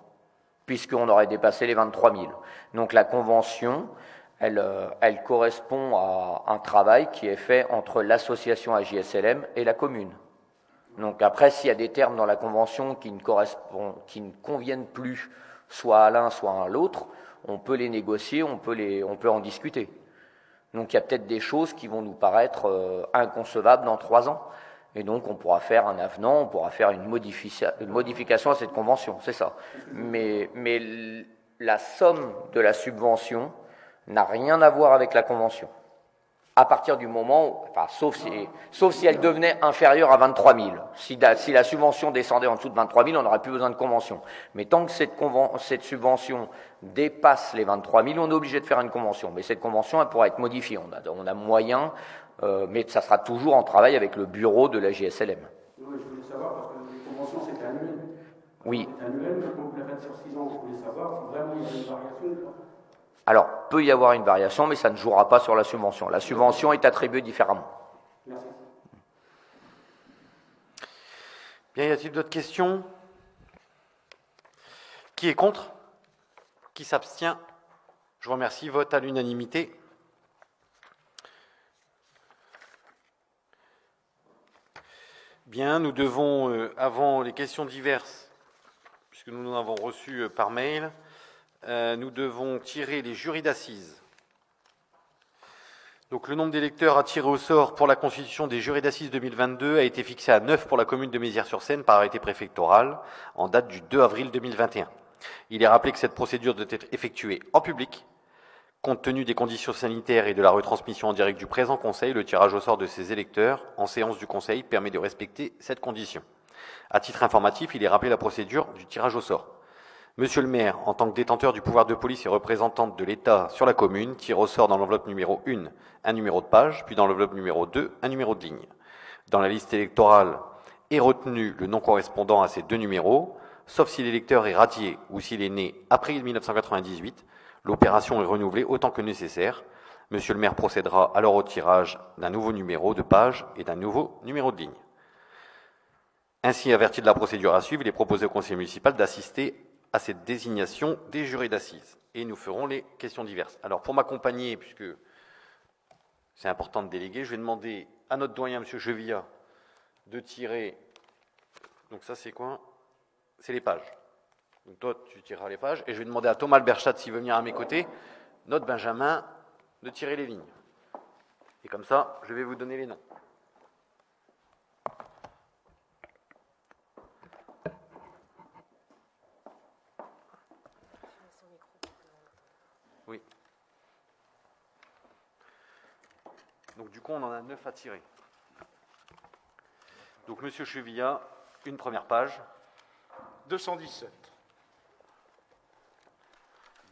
puisqu'on aurait dépassé les 23 000. Donc la convention, elle correspond à un travail qui est fait entre l'association AJSLM et la commune. Donc après, s'il y a des termes dans la convention qui ne conviennent plus soit à l'un, soit à l'autre, on peut les négocier, on peut en discuter. Donc il y a peut-être des choses qui vont nous paraître inconcevables dans 3 ans. Et donc on pourra faire un avenant, on pourra faire une modification à cette convention, c'est ça. Mais la somme de la subvention n'a rien à voir avec la convention. À partir du moment, sauf si elle devenait inférieure à 23 000. Si la subvention descendait en dessous de 23 000, on n'aurait plus besoin de convention. Mais tant que cette subvention dépasse les 23 000, on est obligé de faire une convention. Mais cette convention, elle pourra être modifiée. On a moyen, mais ça sera toujours en travail avec le bureau de la JSLM. Oui, je voulais savoir, parce que les conventions, c'est annuel. Oui. C'est annuel, maintenant que vous l'avez fait sur 6 ans, je voulais savoir si vraiment il y a une variation ou pas. Alors, peut y avoir une variation, mais ça ne jouera pas sur la subvention. La subvention est attribuée différemment. Merci. Bien, y a-t-il d'autres questions? Qui est contre? Qui s'abstient? Je vous remercie. Vote à l'unanimité. Bien, nous devons, avant les questions diverses, puisque nous en avons reçu par mail, nous devons tirer les jurys d'assises. Donc, le nombre d'électeurs à tirer au sort pour la constitution des jurys d'assises 2022 a été fixé à 9 pour la commune de Mézières-sur-Seine par arrêté préfectoral en date du 2 avril 2021. Il est rappelé que cette procédure doit être effectuée en public. Compte tenu des conditions sanitaires et de la retransmission en direct du présent Conseil, le tirage au sort de ces électeurs en séance du Conseil permet de respecter cette condition. À titre informatif, il est rappelé la procédure du tirage au sort. Monsieur le maire, en tant que détenteur du pouvoir de police et représentante de l'État sur la commune, tire au sort dans l'enveloppe numéro 1 un numéro de page, puis dans l'enveloppe numéro 2 un numéro de ligne. Dans la liste électorale est retenu le nom correspondant à ces 2 numéros, sauf si l'électeur est radié ou s'il est né après 1998. L'opération est renouvelée autant que nécessaire. Monsieur le maire procédera alors au tirage d'un nouveau numéro de page et d'un nouveau numéro de ligne. Ainsi averti de la procédure à suivre, il est proposé au conseil municipal d'assister à cette désignation des jurés d'assises. Et nous ferons les questions diverses. Alors, pour m'accompagner, puisque c'est important de déléguer, je vais demander à notre doyen, M. Chevilla, de tirer... Donc ça, c'est quoi? C'est les pages. Donc toi, tu tireras les pages. Et je vais demander à Thomas Alberstadt, s'il veut venir à mes côtés, notre Benjamin, de tirer les lignes. Et comme ça, je vais vous donner les noms. Oui. Donc du coup, on en a 9 à tirer. Donc Monsieur Chevilla, une première page. 217.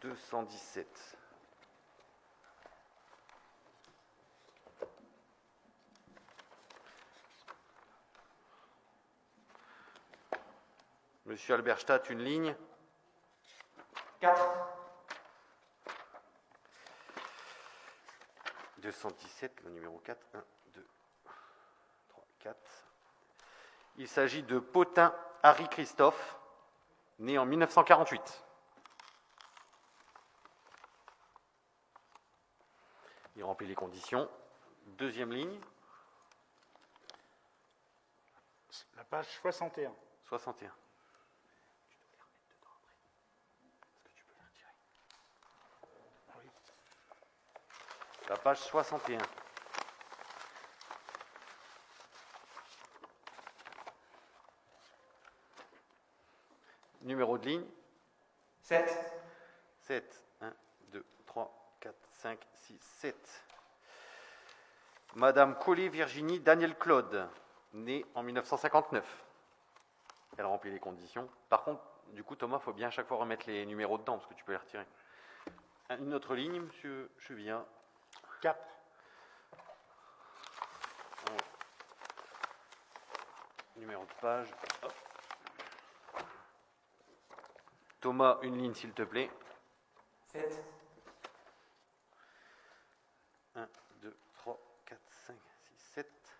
217. Monsieur Alberstadt, une ligne. 4. 217, le numéro 4. 1, 2, 3, 4. Il s'agit de Potin Harry Christophe, né en 1948. Il remplit les conditions. Deuxième ligne. La page 61. 61. La page 61. Numéro de ligne. 7. 7. 1, 2, 3, 4, 5, 6, 7. Madame Collet Virginie Daniel Claude, née en 1959. Elle remplit les conditions. Par contre, du coup, Thomas, il faut bien à chaque fois remettre les numéros dedans, parce que tu peux les retirer. Une autre ligne, Monsieur Chevillard. 4. Numéro de page. Hop. Thomas, une ligne, s'il te plaît. 7. 1, 2, 3, 4, 5, 6, 7.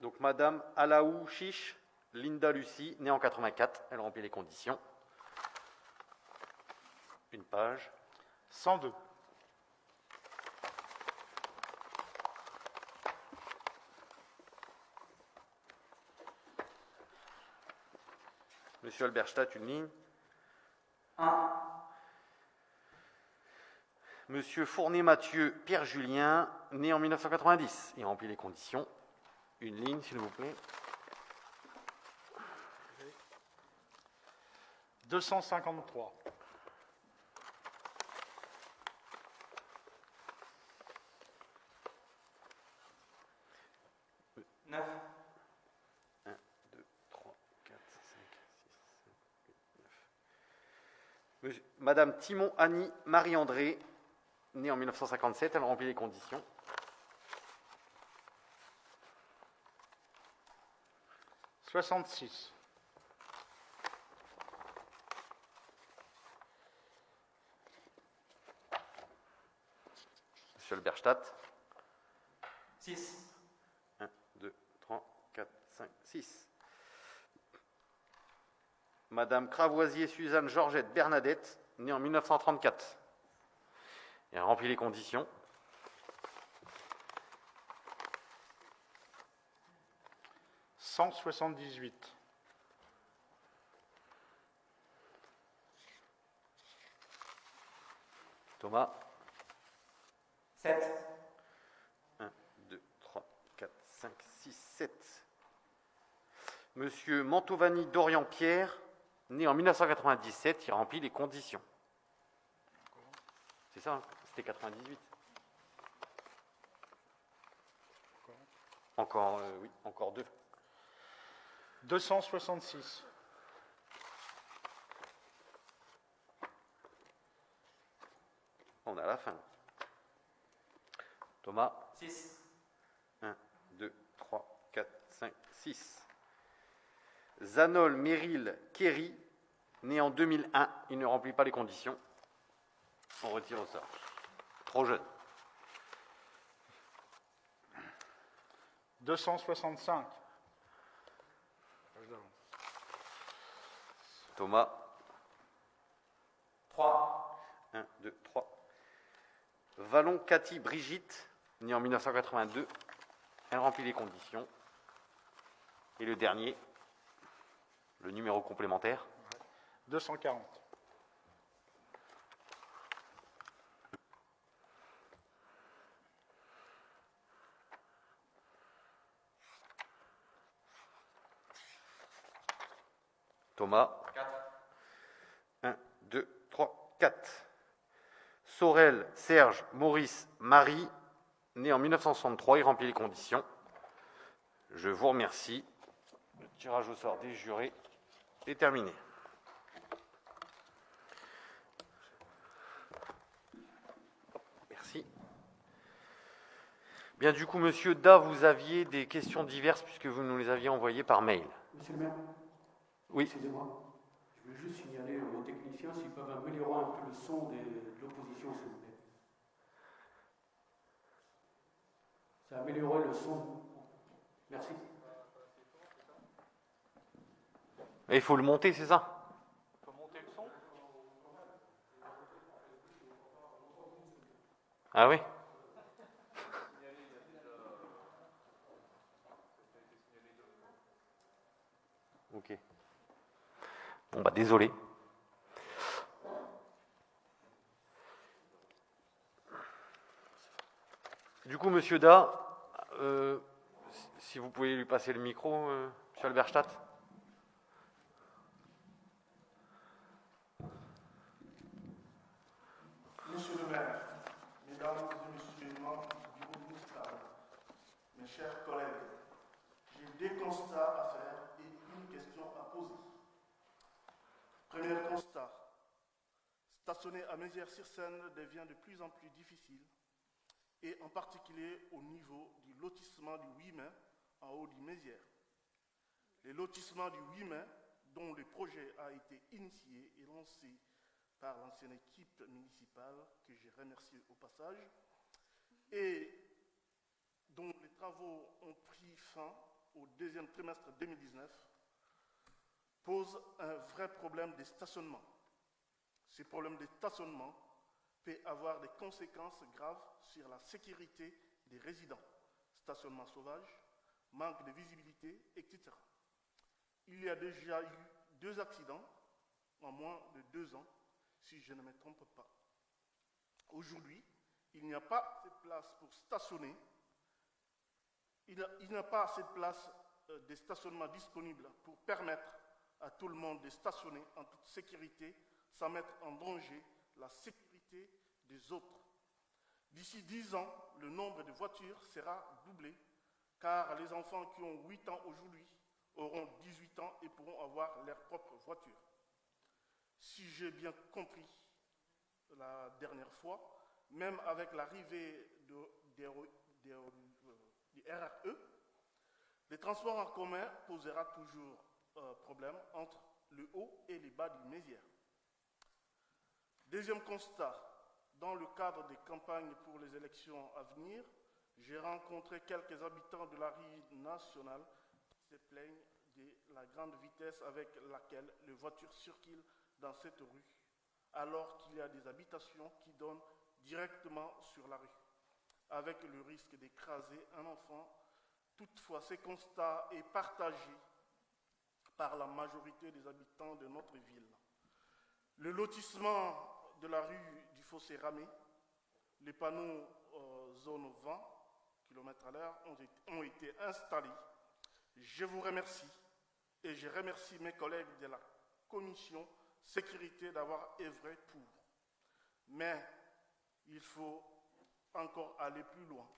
Donc, Madame Alaou Chiche, Linda Lucie, née en 84. Elle remplit les conditions. Une page. 102. Monsieur Alberstadt, une ligne. 1. Monsieur Fournet-Mathieu Pierre-Julien, né en 1990. Il remplit les conditions. Une ligne, s'il vous plaît. 253. 9. 1, 2, 3, 4, 5, 6, 7, 8, 9. Madame Timon Annie Marie-André, née en 1957, elle remplit les conditions. « 66. 'Alberstadt. 6. 1, 2, 3, 4, 5, 6. Madame Cravoisier Suzanne Georgette Bernadette, née en 1934. Et elle remplit les conditions. 178. 'Thomas. 7. 1, 2, 3, 4, 5, 6, 7. Monsieur Mantovani Dorian Pierre, né en 1997, il remplit les conditions. C'est ça, hein, c'était 98. Encore, oui, encore 2. 266. On est à la fin. Thomas. 6. 1, 2, 3, 4, 5, 6. Zanol Meryl Kerry, né en 2001, il ne remplit pas les conditions. On retire ça. Trop jeune. 265. Thomas. 3. 1, 2, 3. Vallon Cathy Brigitte, née en 1982. Elle remplit les conditions. Et le dernier, le numéro complémentaire. 240. Thomas. 4. 1, 2, 3, 4. Sorel, Serge, Maurice, Marie, né en 1963, il remplit les conditions. Je vous remercie. Le tirage au sort des jurés est terminé. Merci. Bien, du coup, monsieur Da, vous aviez des questions diverses puisque vous nous les aviez envoyées par mail. Monsieur le maire, Oui. excusez-moi, je veux juste signaler aux techniciens s'ils peuvent améliorer un peu le son de l'opposition, s'il vous plaît. Ça améliorerait le son. Merci. Il faut le monter, c'est ça? Il faut monter le son. Ah oui? Ok. Bon, bah, désolé. Du coup, monsieur Da, si vous pouvez lui passer le micro, monsieur Alberstadt. Monsieur le maire, mesdames et messieurs les membres du bureau municipal, mes chers collègues, j'ai deux constats à faire et une question à poser. Premier constat, stationner à Mézières-sur-Seine devient de plus en plus difficile, et en particulier au niveau du lotissement du 8 mai en haut du Mézières. Le lotissement du 8 mai, dont le projet a été initié et lancé par l'ancienne équipe municipale, que je remercie au passage, et dont les travaux ont pris fin au deuxième trimestre 2019, pose un vrai problème de stationnement. Ce problème de stationnement peut avoir des conséquences graves sur la sécurité des résidents. Stationnement sauvage, manque de visibilité, etc. Il y a déjà eu 2 accidents en moins de 2 ans, si je ne me trompe pas. Aujourd'hui, il n'y a pas assez de place pour stationner. Il n'y a pas assez de place de stationnement disponible pour permettre à tout le monde de stationner en toute sécurité sans mettre en danger la sécurité des autres. D'ici 10 ans, le nombre de voitures sera doublé car les enfants qui ont 8 ans aujourd'hui auront 18 ans et pourront avoir leur propre voiture. Si j'ai bien compris la dernière fois, même avec l'arrivée du RRE, les transports en commun posera toujours problème entre le haut et le bas du Mézières. Deuxième constat, dans le cadre des campagnes pour les élections à venir, j'ai rencontré quelques habitants de la rue nationale qui se plaignent de la grande vitesse avec laquelle les voitures circulent dans cette rue, alors qu'il y a des habitations qui donnent directement sur la rue, avec le risque d'écraser un enfant. Toutefois, ce constat est partagé par la majorité des habitants de notre ville. Le lotissement de la rue du Fossé Ramé, les panneaux zone 20 km/h ont été installés. Je vous remercie et je remercie mes collègues de la commission sécurité d'avoir œuvré pour. Mais il faut encore aller plus loin.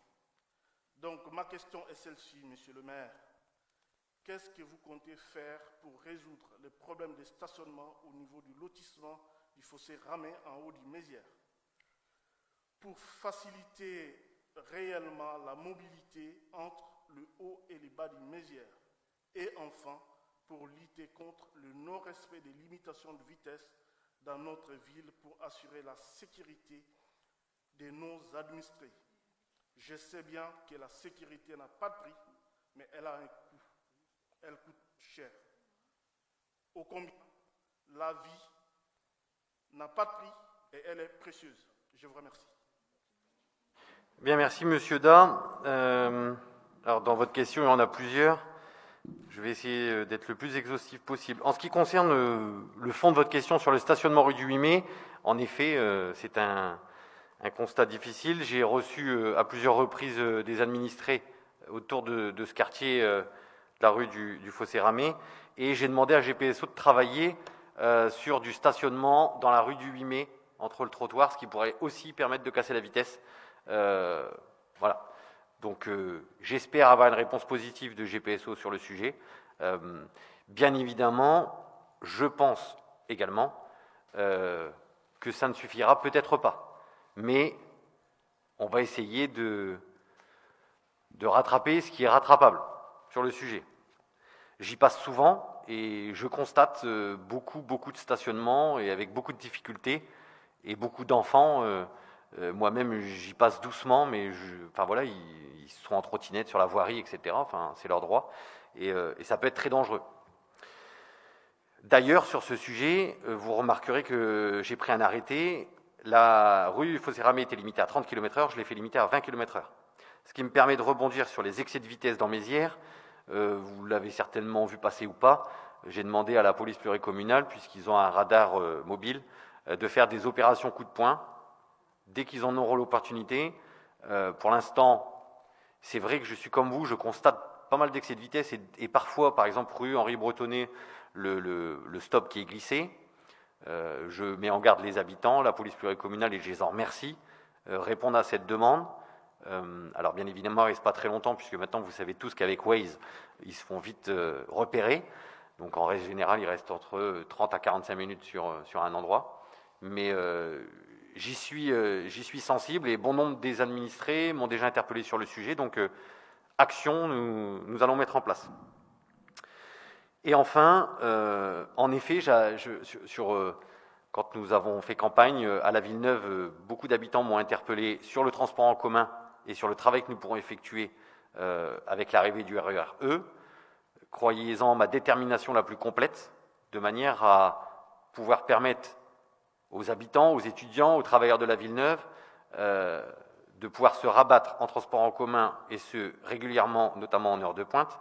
Donc ma question est celle-ci, monsieur le maire. Qu'est-ce que vous comptez faire pour résoudre les problèmes de stationnement au niveau du lotissement du Fossé Ramé en haut du Mézières? Pour faciliter réellement la mobilité entre le haut et le bas du Mézières. Et enfin, pour lutter contre le non-respect des limitations de vitesse dans notre ville pour assurer la sécurité de nos administrés. Je sais bien que la sécurité n'a pas de prix, mais elle a un coût. Elle coûte cher. Ô combien La vie n'a pas de prix et elle est précieuse. Je vous remercie. Bien, merci Monsieur Da. Alors dans votre question, il y en a plusieurs. Je vais essayer d'être le plus exhaustif possible. En ce qui concerne le fond de votre question sur le stationnement rue du 8 mai, en effet, c'est un constat difficile. J'ai reçu à plusieurs reprises des administrés autour de ce quartier de la rue du Fossé-Ramée, et j'ai demandé à GPSO de travailler sur du stationnement dans la rue du 8 mai, entre le trottoir, ce qui pourrait aussi permettre de casser la vitesse. Voilà. Donc j'espère avoir une réponse positive de GPSO sur le sujet. Bien évidemment, je pense également que ça ne suffira peut-être pas. Mais on va essayer de rattraper ce qui est rattrapable sur le sujet. J'y passe souvent et je constate beaucoup de stationnements et avec beaucoup de difficultés et beaucoup d'enfants. Moi-même, j'y passe doucement, mais enfin voilà, ils sont en trottinette sur la voirie, etc. Enfin, c'est leur droit, et ça peut être très dangereux. D'ailleurs, sur ce sujet, vous remarquerez que j'ai pris un arrêté. La rue Fossé-Ramée était limitée à 30 km/h, je l'ai fait limiter à 20 km/h. Ce qui me permet de rebondir sur les excès de vitesse dans Mézières. Vous l'avez certainement vu passer ou pas. J'ai demandé à la police pluricommunale, puisqu'ils ont un radar mobile, de faire des opérations coup de poing dès qu'ils en auront l'opportunité. Pour l'instant, c'est vrai que je suis comme vous, je constate pas mal d'excès de vitesse et parfois, par exemple, rue Henri Bretonnet, le stop qui est glissé. Je mets en garde les habitants, la police pluricommunale, et je les en remercie, répondent à cette demande. Alors bien évidemment, il ne reste pas très longtemps, puisque maintenant vous savez tous qu'avec Waze, ils se font vite repérer. Donc en règle générale, il reste entre 30 à 45 minutes sur un endroit. Mais j'y suis sensible, et bon nombre des administrés m'ont déjà interpellé sur le sujet. Donc action, nous allons mettre en place. Et enfin, en effet, quand nous avons fait campagne à la Villeneuve, beaucoup d'habitants m'ont interpellé sur le transport en commun et sur le travail que nous pourrons effectuer avec l'arrivée du RER-E. Croyez-en ma détermination la plus complète, de manière à pouvoir permettre aux habitants, aux étudiants, aux travailleurs de la Villeneuve, de pouvoir se rabattre en transport en commun, et ce régulièrement, notamment en heure de pointe,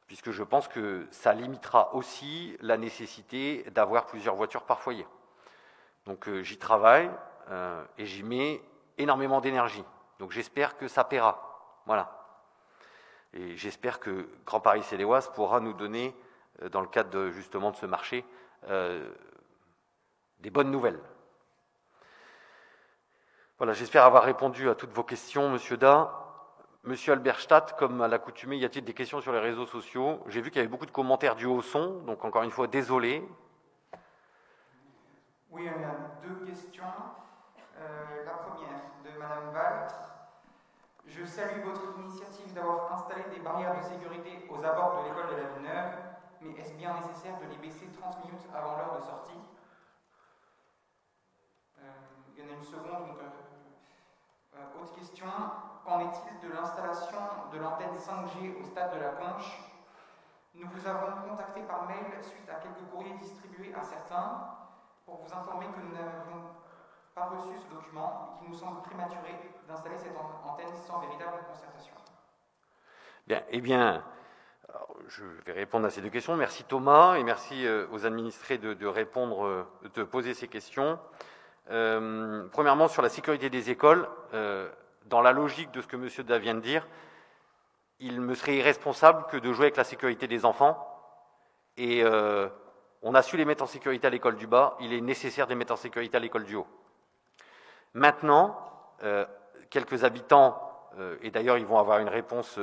puisque je pense que ça limitera aussi la nécessité d'avoir plusieurs voitures par foyer. Donc j'y travaille et j'y mets énormément d'énergie. Donc j'espère que ça paiera. Voilà. Et j'espère que Grand Paris Seine-et-Oise pourra nous donner, dans le cadre justement de ce marché, des bonnes nouvelles. Voilà, j'espère avoir répondu à toutes vos questions, Monsieur Da. Monsieur Alberstadt, comme à l'accoutumée, y a-t-il des questions sur les réseaux sociaux? J'ai vu qu'il y avait beaucoup de commentaires dus au son, donc encore une fois, désolé. Oui, il y a deux questions. La première, de Madame Valtre. Je salue votre initiative d'avoir installé des barrières de sécurité aux abords de l'école de la Villeneuve, mais est-ce bien nécessaire de les baisser 30 minutes avant l'heure de sortie? Il y en a une seconde, donc autre question. Qu'en est-il de l'installation de l'antenne 5G au stade de la Conche? Nous vous avons contacté par mail suite à quelques courriers distribués à certains pour vous informer que nous n'avons pas reçu ce document et qu'il nous semble prématuré d'installer cette antenne sans véritable concertation. Bien, eh bien, je vais répondre à ces deux questions. Merci Thomas, et merci aux administrés de répondre, de poser ces questions. Premièrement, sur la sécurité des écoles, dans la logique de ce que M. Da vient de dire, il me serait irresponsable que de jouer avec la sécurité des enfants. Et on a su les mettre en sécurité à l'école du bas, il est nécessaire de les mettre en sécurité à l'école du haut. Maintenant, quelques habitants, et d'ailleurs ils vont avoir une réponse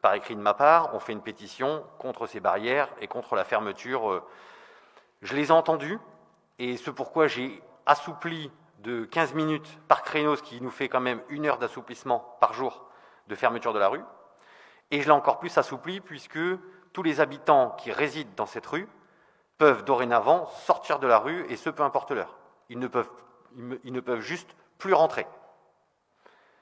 par écrit de ma part, ont fait une pétition contre ces barrières et contre la fermeture. Je les ai entendus, et c'est pourquoi j'ai assoupli de 15 minutes par créneau, ce qui nous fait quand même 1 heure d'assouplissement par jour de fermeture de la rue. Et je l'ai encore plus assoupli, puisque tous les habitants qui résident dans cette rue peuvent dorénavant sortir de la rue, et ce, peu importe l'heure. Ils ne peuvent juste plus rentrer.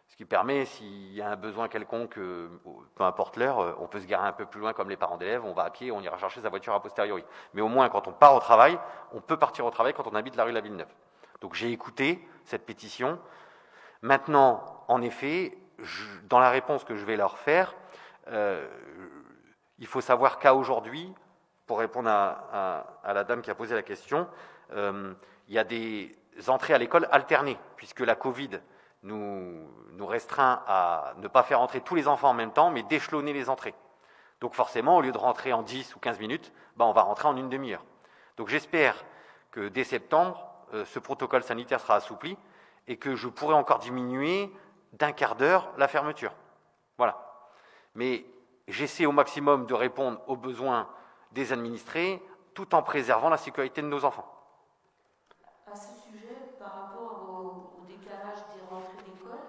Ce qui permet, s'il y a un besoin quelconque, peu importe l'heure, on peut se garer un peu plus loin comme les parents d'élèves, on va à pied, on ira chercher sa voiture a posteriori. Mais au moins, quand on part au travail, on peut partir au travail quand on habite la rue de la Villeneuve. Donc j'ai écouté cette pétition. Maintenant, en effet, dans la réponse que je vais leur faire, il faut savoir qu'à aujourd'hui, pour répondre à la dame qui a posé la question, il y a des entrées à l'école alternées, puisque la Covid nous restreint à ne pas faire entrer tous les enfants en même temps, mais d'échelonner les entrées. Donc forcément, au lieu de rentrer en 10 ou 15 minutes, on va rentrer en une demi-heure. Donc j'espère que dès septembre, ce protocole sanitaire sera assoupli et que je pourrai encore diminuer d'un quart d'heure la fermeture. Voilà. Mais j'essaie au maximum de répondre aux besoins des administrés tout en préservant la sécurité de nos enfants. À ce sujet, par rapport au décalage des rentrées d'école,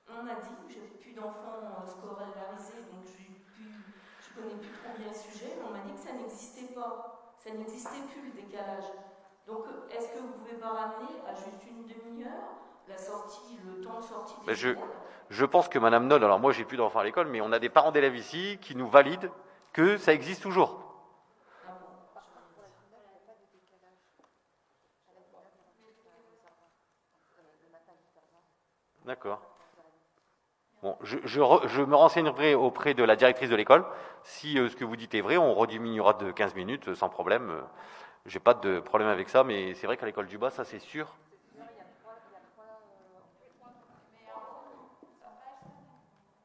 on a dit, j'ai plus d'enfants scolarisés, donc je connais plus trop bien le sujet, mais on m'a dit que ça n'existait pas, ça n'existait plus le décalage. Donc est-ce que vous pouvez pas ramener à juste une demi-heure la sortie, le temps de sortie des élèves? Je pense que Madame Noll, alors moi j'ai plus d'enfants à l'école, mais on a des parents d'élèves ici qui nous valident que ça existe toujours. D'accord. Bon, je me renseignerai auprès de la directrice de l'école. Si ce que vous dites est vrai, on rediminuera de 15 minutes sans problème. J'ai pas de problème avec ça, mais c'est vrai qu'à l'école du bas, ça c'est sûr.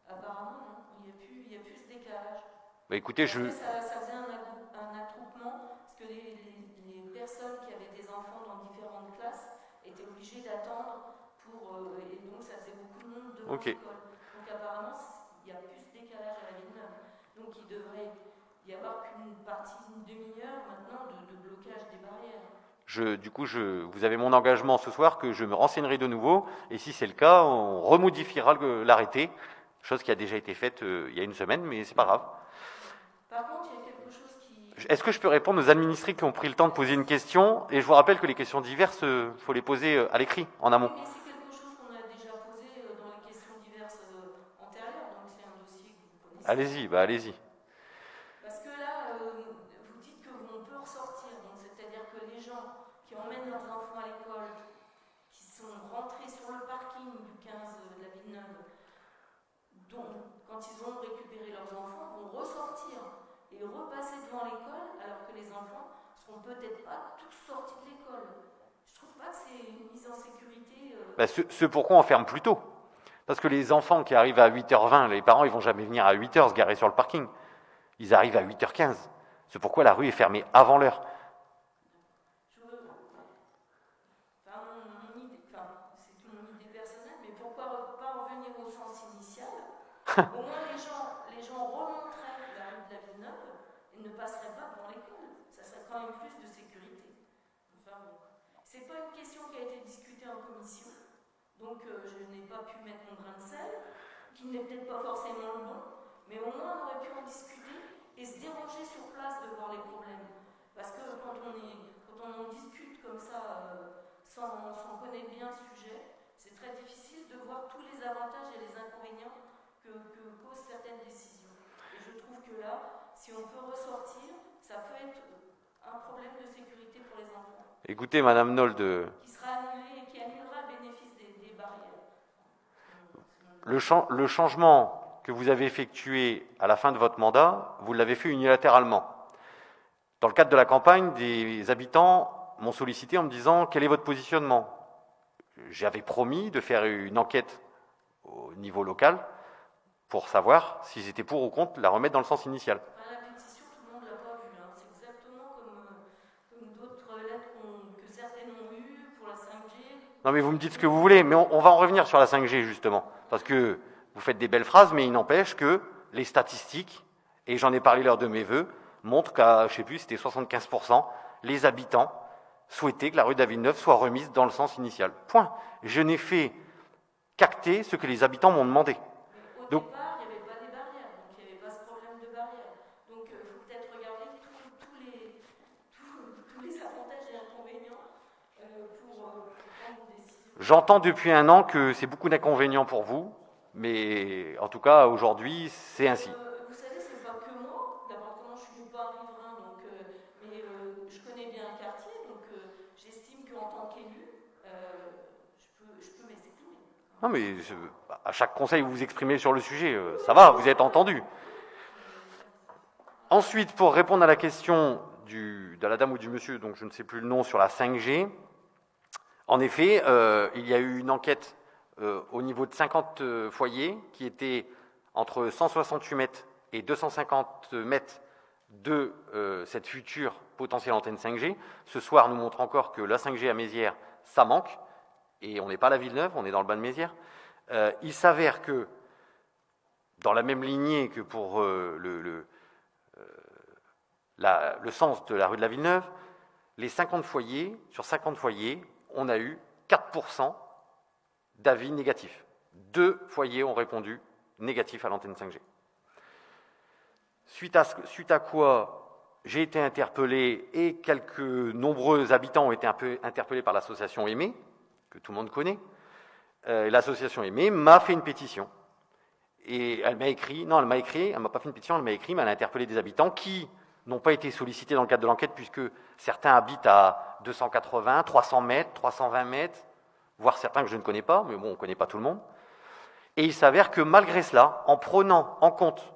Apparemment, non, il n'y a plus ce décalage. Écoutez, ça faisait un attroupement, parce que les personnes qui avaient des enfants dans différentes classes étaient obligées d'attendre et donc ça faisait beaucoup de monde devant l'école. Donc apparemment, il n'y a plus ce décalage à la Villeneuve. Donc il devrait y avoir qu'une partie d'une demi-heure maintenant de blocage des barrières. Vous avez mon engagement ce soir que je me renseignerai de nouveau, et si c'est le cas, on remodifiera l'arrêté, chose qui a déjà été faite il y a une semaine, mais c'est pas grave. Par contre, il y a quelque chose qui... Est-ce que je peux répondre aux administrés qui ont pris le temps de poser une question? Et je vous rappelle que les questions diverses, il faut les poser à l'écrit, en amont. Mais c'est quelque chose qu'on a déjà posé dans les questions diverses antérieures, donc c'est un dossier que vous connaissez. Allez-y. Parce que là, vous dites qu'on peut ressortir, donc c'est-à-dire que les gens qui emmènent leurs enfants à l'école, qui sont rentrés sur le parking du 15 de la Villeneuve, donc quand ils ont récupéré leurs enfants, vont ressortir et repasser devant l'école, alors que les enfants ne seront peut-être pas tous sortis de l'école. Je trouve pas que c'est une mise en sécurité... Ce pourquoi on ferme plus tôt. Parce que les enfants qui arrivent à 8h20, les parents ils vont jamais venir à 8h se garer sur le parking. Ils arrivent à 8h15. C'est pourquoi la rue est fermée avant l'heure. C'est une idée personnelle, mais pourquoi pas revenir au sens initial? Au moins les gens remonteraient la rue de la Villeneuve et ne passeraient pas devant l'école. Ça serait quand même plus de sécurité. Enfin bon. C'est pas une question qui a été discutée en commission, donc je n'ai pas pu mettre mon grain de sel, qui n'est peut-être pas forcément le bon, mais au moins on aurait pu en discuter et se déranger sur place de voir les problèmes. Parce que quand on en discute comme ça, sans connaître bien le sujet, c'est très difficile de voir tous les avantages et les inconvénients que causent certaines décisions. Et je trouve que là, si on peut ressortir, ça peut être un problème de sécurité pour les enfants. Écoutez, Madame Nolde, qui sera annulé et qui annulera le bénéfice des barrières. Le changement que vous avez effectué à la fin de votre mandat, vous l'avez fait unilatéralement. Dans le cadre de la campagne, des habitants m'ont sollicité en me disant quel est votre positionnement. J'avais promis de faire une enquête au niveau local pour savoir s'ils étaient pour ou contre la remettre dans le sens initial. La pétition, tout le monde ne l'a pas vue. C'est exactement comme d'autres lettres que certaines ont eues pour la 5G. Non mais vous me dites ce que vous voulez, mais on va en revenir sur la 5G justement. Parce que vous faites des belles phrases, mais il n'empêche que les statistiques, et j'en ai parlé lors de mes vœux, montrent qu'à, je ne sais plus, c'était 75%, les habitants souhaitaient que la rue de la Villeneuve soit remise dans le sens initial. Point. Je n'ai fait qu'acter ce que les habitants m'ont demandé. Mais au départ, il n'y avait pas des barrières, donc il n'y avait pas ce problème de barrières. Donc il faut peut-être regarder tous les avantages et inconvénients pour prendre une décision. J'entends depuis un an que c'est beaucoup d'inconvénients pour vous, mais en tout cas, aujourd'hui, c'est ainsi. Vous savez, c'est pas que moi. D'abord, comment je suis pas un riverain, donc, mais je connais bien le quartier, donc j'estime qu'en tant qu'élu, je peux m'exprimer. Non, mais à chaque conseil, vous vous exprimez sur le sujet, ça va, vous êtes entendu. Ensuite, pour répondre à la question de la dame ou du monsieur, donc je ne sais plus le nom, sur la 5G, en effet, il y a eu une enquête au niveau de 50 foyers qui étaient entre 168 mètres et 250 mètres de cette future potentielle antenne 5G. Ce soir nous montre encore que la 5G à Mézières, ça manque, et on n'est pas à la Villeneuve, on est dans le bas de Mézières. Il s'avère que, dans la même lignée que pour le sens de la rue de la Villeneuve, les 50 foyers, sur 50 foyers, on a eu 4% d'avis négatifs. 2 foyers ont répondu négatif à l'antenne 5G. Suite à quoi j'ai été interpellé et quelques nombreux habitants ont été un peu interpellés par l'association Aimé, que tout le monde connaît. L'association Aimé m'a fait une pétition. Et elle m'a écrit, elle m'a pas fait une pétition, elle m'a écrit, mais elle a interpellé des habitants qui n'ont pas été sollicités dans le cadre de l'enquête, puisque certains habitent à 280, 300 mètres, 320 mètres, voire certains que je ne connais pas, mais bon, on ne connaît pas tout le monde. Et il s'avère que malgré cela, en prenant en compte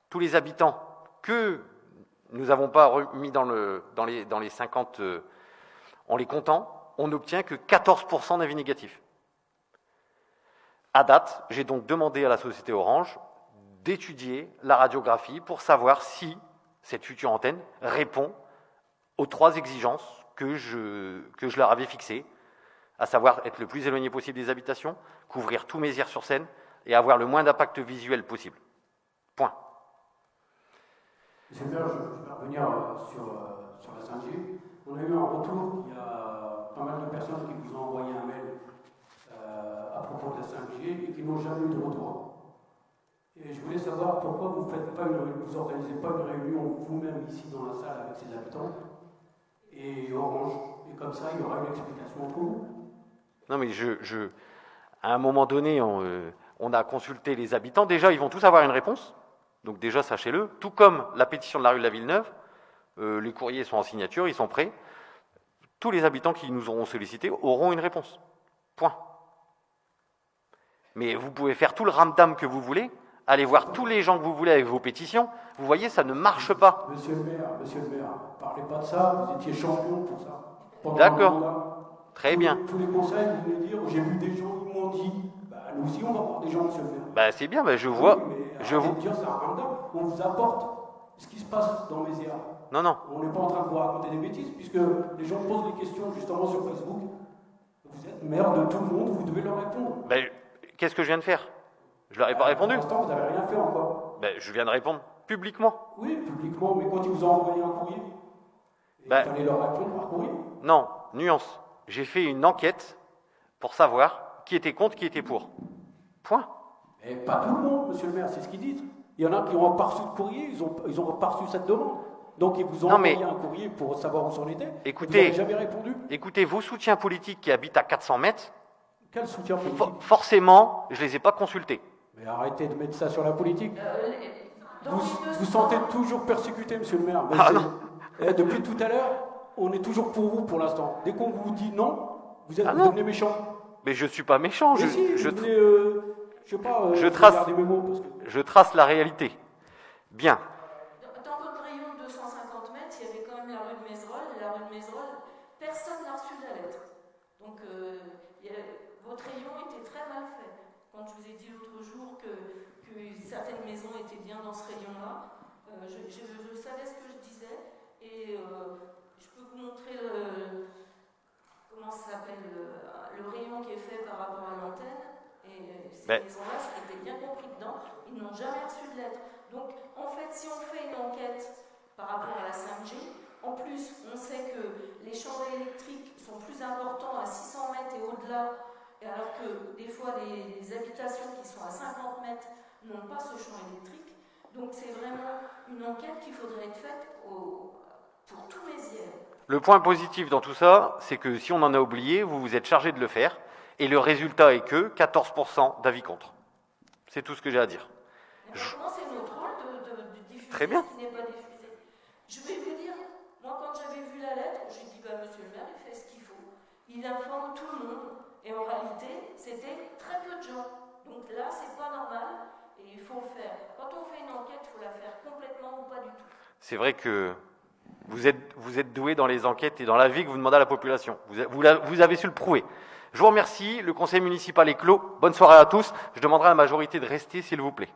tous les habitants que nous n'avons pas remis dans les 50, en les comptant, on n'obtient que 14% d'avis négatifs. À date, j'ai donc demandé à la société Orange d'étudier la radiographie pour savoir si cette future antenne répond aux 3 exigences que je leur avais fixées, à savoir être le plus éloigné possible des habitations, couvrir tout Mézières-sur-Seine et avoir le moins d'impact visuel possible. Point. Monsieur le maire, je vais revenir sur la 5G. On a eu un retour, il y a pas mal de personnes qui vous ont envoyé un mail à propos de la 5G et qui n'ont jamais eu de retour. Et je voulais savoir pourquoi vous organisez pas une réunion vous-même ici dans la salle avec ces habitants et Orange. Et comme ça, il y aura une explication entre vous. Non, mais à un moment donné, on a consulté les habitants. Déjà, ils vont tous avoir une réponse. Donc déjà, sachez-le. Tout comme la pétition de la rue de la Villeneuve, les courriers sont en signature, ils sont prêts. Tous les habitants qui nous auront sollicités auront une réponse. Point. Mais vous pouvez faire tout le ramdam que vous voulez, allez voir tous les gens que vous voulez avec vos pétitions. Vous voyez, ça ne marche pas. Monsieur le maire, parlez pas de ça, vous étiez champion pour ça. D'accord. Très bien. Tous les conseils, vous venez dire, j'ai vu des gens qui m'ont dit, nous aussi on va voir des gens, monsieur le maire. C'est bien, je vois. Je vous dire, c'est un random. On vous apporte ce qui se passe dans Mézières. Non. On n'est pas en train de vous raconter des bêtises, puisque les gens posent des questions justement sur Facebook. Vous êtes maire de tout le monde, vous devez leur répondre. Qu'est-ce que je viens de faire? Je leur ai pas répondu. Pour l'instant, vous n'avez rien fait encore. Je viens de répondre publiquement. Oui, publiquement, mais quand ils vous ont envoyé un courrier, il fallait leur répondre par courrier. Non, nuance. J'ai fait une enquête pour savoir qui était contre, qui était pour. Point. Et pas tout le monde, monsieur le maire, c'est ce qu'ils disent. Il y en a qui n'ont pas reçu de courrier, ils ont pas reçu cette demande. Donc ils vous ont envoyé un courrier pour savoir où c'en était. Écoutez, vous n'avez jamais répondu. Écoutez, vos soutiens politiques qui habitent à 400 mètres, quel soutien politique? Forcément, je ne les ai pas consultés. Mais arrêtez de mettre ça sur la politique. Vous sentez toujours persécuté, monsieur le maire. Depuis tout à l'heure, on est toujours pour vous pour l'instant. Dès qu'on vous dit non, vous devenez méchant. Mais je ne suis pas méchant. Je trace la réalité. Bien. Dans votre rayon de 250 mètres, il y avait quand même la rue de Mézerolles. La rue de Mézerolles, personne n'a reçu de la lettre. Donc, votre rayon était très mal fait. Quand je vous ai dit l'autre jour que certaines maisons étaient bien dans ce rayon-là, je savais ce que je disais et je peux vous montrer comment ça s'appelle, le rayon qui est fait par rapport à l'antenne. Et ces maisons-là, ça a été bien compris dedans. Ils n'ont jamais reçu de lettre. Donc, en fait, si on fait une enquête par rapport à la 5G, en plus, on sait que les champs électriques sont plus importants à 600 mètres et au-delà, alors que des fois, les habitations qui sont à 50 mètres n'ont pas ce champ électrique. Donc, c'est vraiment une enquête qu'il faudrait être faite pour tous Mézières. Le point positif dans tout ça, c'est que si on en a oublié, vous vous êtes chargé de le faire. Et le résultat est que 14% d'avis contre. C'est tout ce que j'ai à dire. Mais franchement, c'est notre rôle de diffuser Très bien. ce qui n'est pas diffusé. Je vais vous dire, moi, quand j'avais vu la lettre, j'ai dit, bah, monsieur le maire, il fait ce qu'il faut. Il informe tout le monde. Et en réalité, c'était très peu de gens. Donc là, c'est pas normal. Et il faut le faire. Quand on fait une enquête, il faut la faire complètement ou pas du tout. C'est vrai que vous êtes doué dans les enquêtes et dans l'avis que vous demandez à la population. Vous avez su le prouver. Je vous remercie. Le conseil municipal est clos. Bonne soirée à tous. Je demanderai à la majorité de rester, s'il vous plaît.